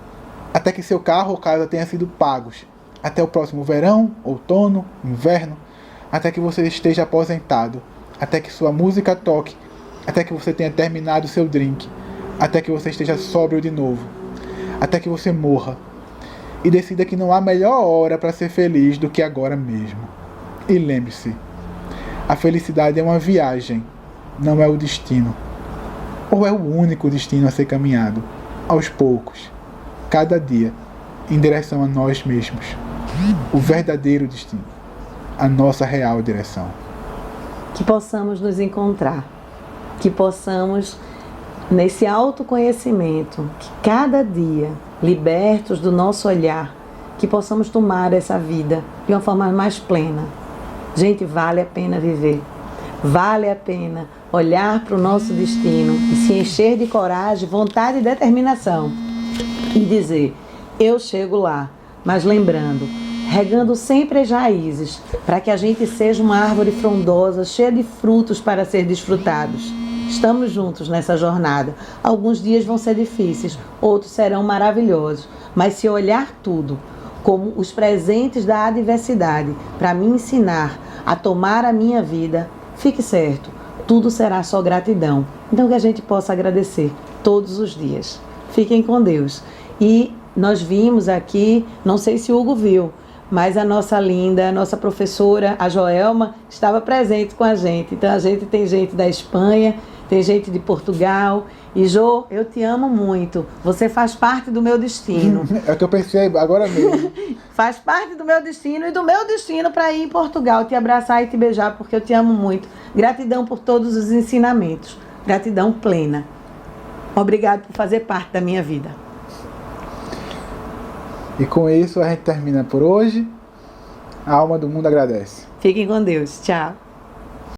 Até que seu carro ou casa tenha sido pagos. Até o próximo verão, outono, inverno. Até que você esteja aposentado. Até que sua música toque. Até que você tenha terminado seu drink. Até que você esteja sóbrio de novo. Até que você morra. E decida que não há melhor hora para ser feliz do que agora mesmo. E lembre-se, a felicidade é uma viagem, não é o destino. Ou é o único destino a ser caminhado, aos poucos, cada dia, em direção a nós mesmos. O verdadeiro destino, a nossa real direção. Que possamos nos encontrar, que possamos, nesse autoconhecimento, que cada dia, libertos do nosso olhar, que possamos tomar essa vida de uma forma mais plena. Gente, vale a pena viver. Vale a pena olhar para o nosso destino e se encher de coragem, vontade e determinação. E dizer, eu chego lá, mas lembrando, regando sempre as raízes, para que a gente seja uma árvore frondosa, cheia de frutos para ser desfrutados. Estamos juntos nessa jornada. Alguns dias vão ser difíceis, outros serão maravilhosos. Mas se olhar tudo como os presentes da adversidade para me ensinar a tomar a minha vida, fique certo, tudo será só gratidão. Então que a gente possa agradecer todos os dias. Fiquem com Deus. E nós vimos aqui, não sei se o Hugo viu, mas a nossa linda, a nossa professora, a Joelma, estava presente com a gente. Então a gente tem gente da Espanha, tem gente de Portugal. E Jo, eu te amo muito. Você faz parte do meu destino. É o que eu pensei agora mesmo. Faz parte do meu destino e do meu destino para ir em Portugal, te abraçar e te beijar, porque eu te amo muito. Gratidão por todos os ensinamentos. Gratidão plena. Obrigado por fazer parte da minha vida. E com isso a gente termina por hoje. A alma do mundo agradece. Fiquem com Deus. Tchau.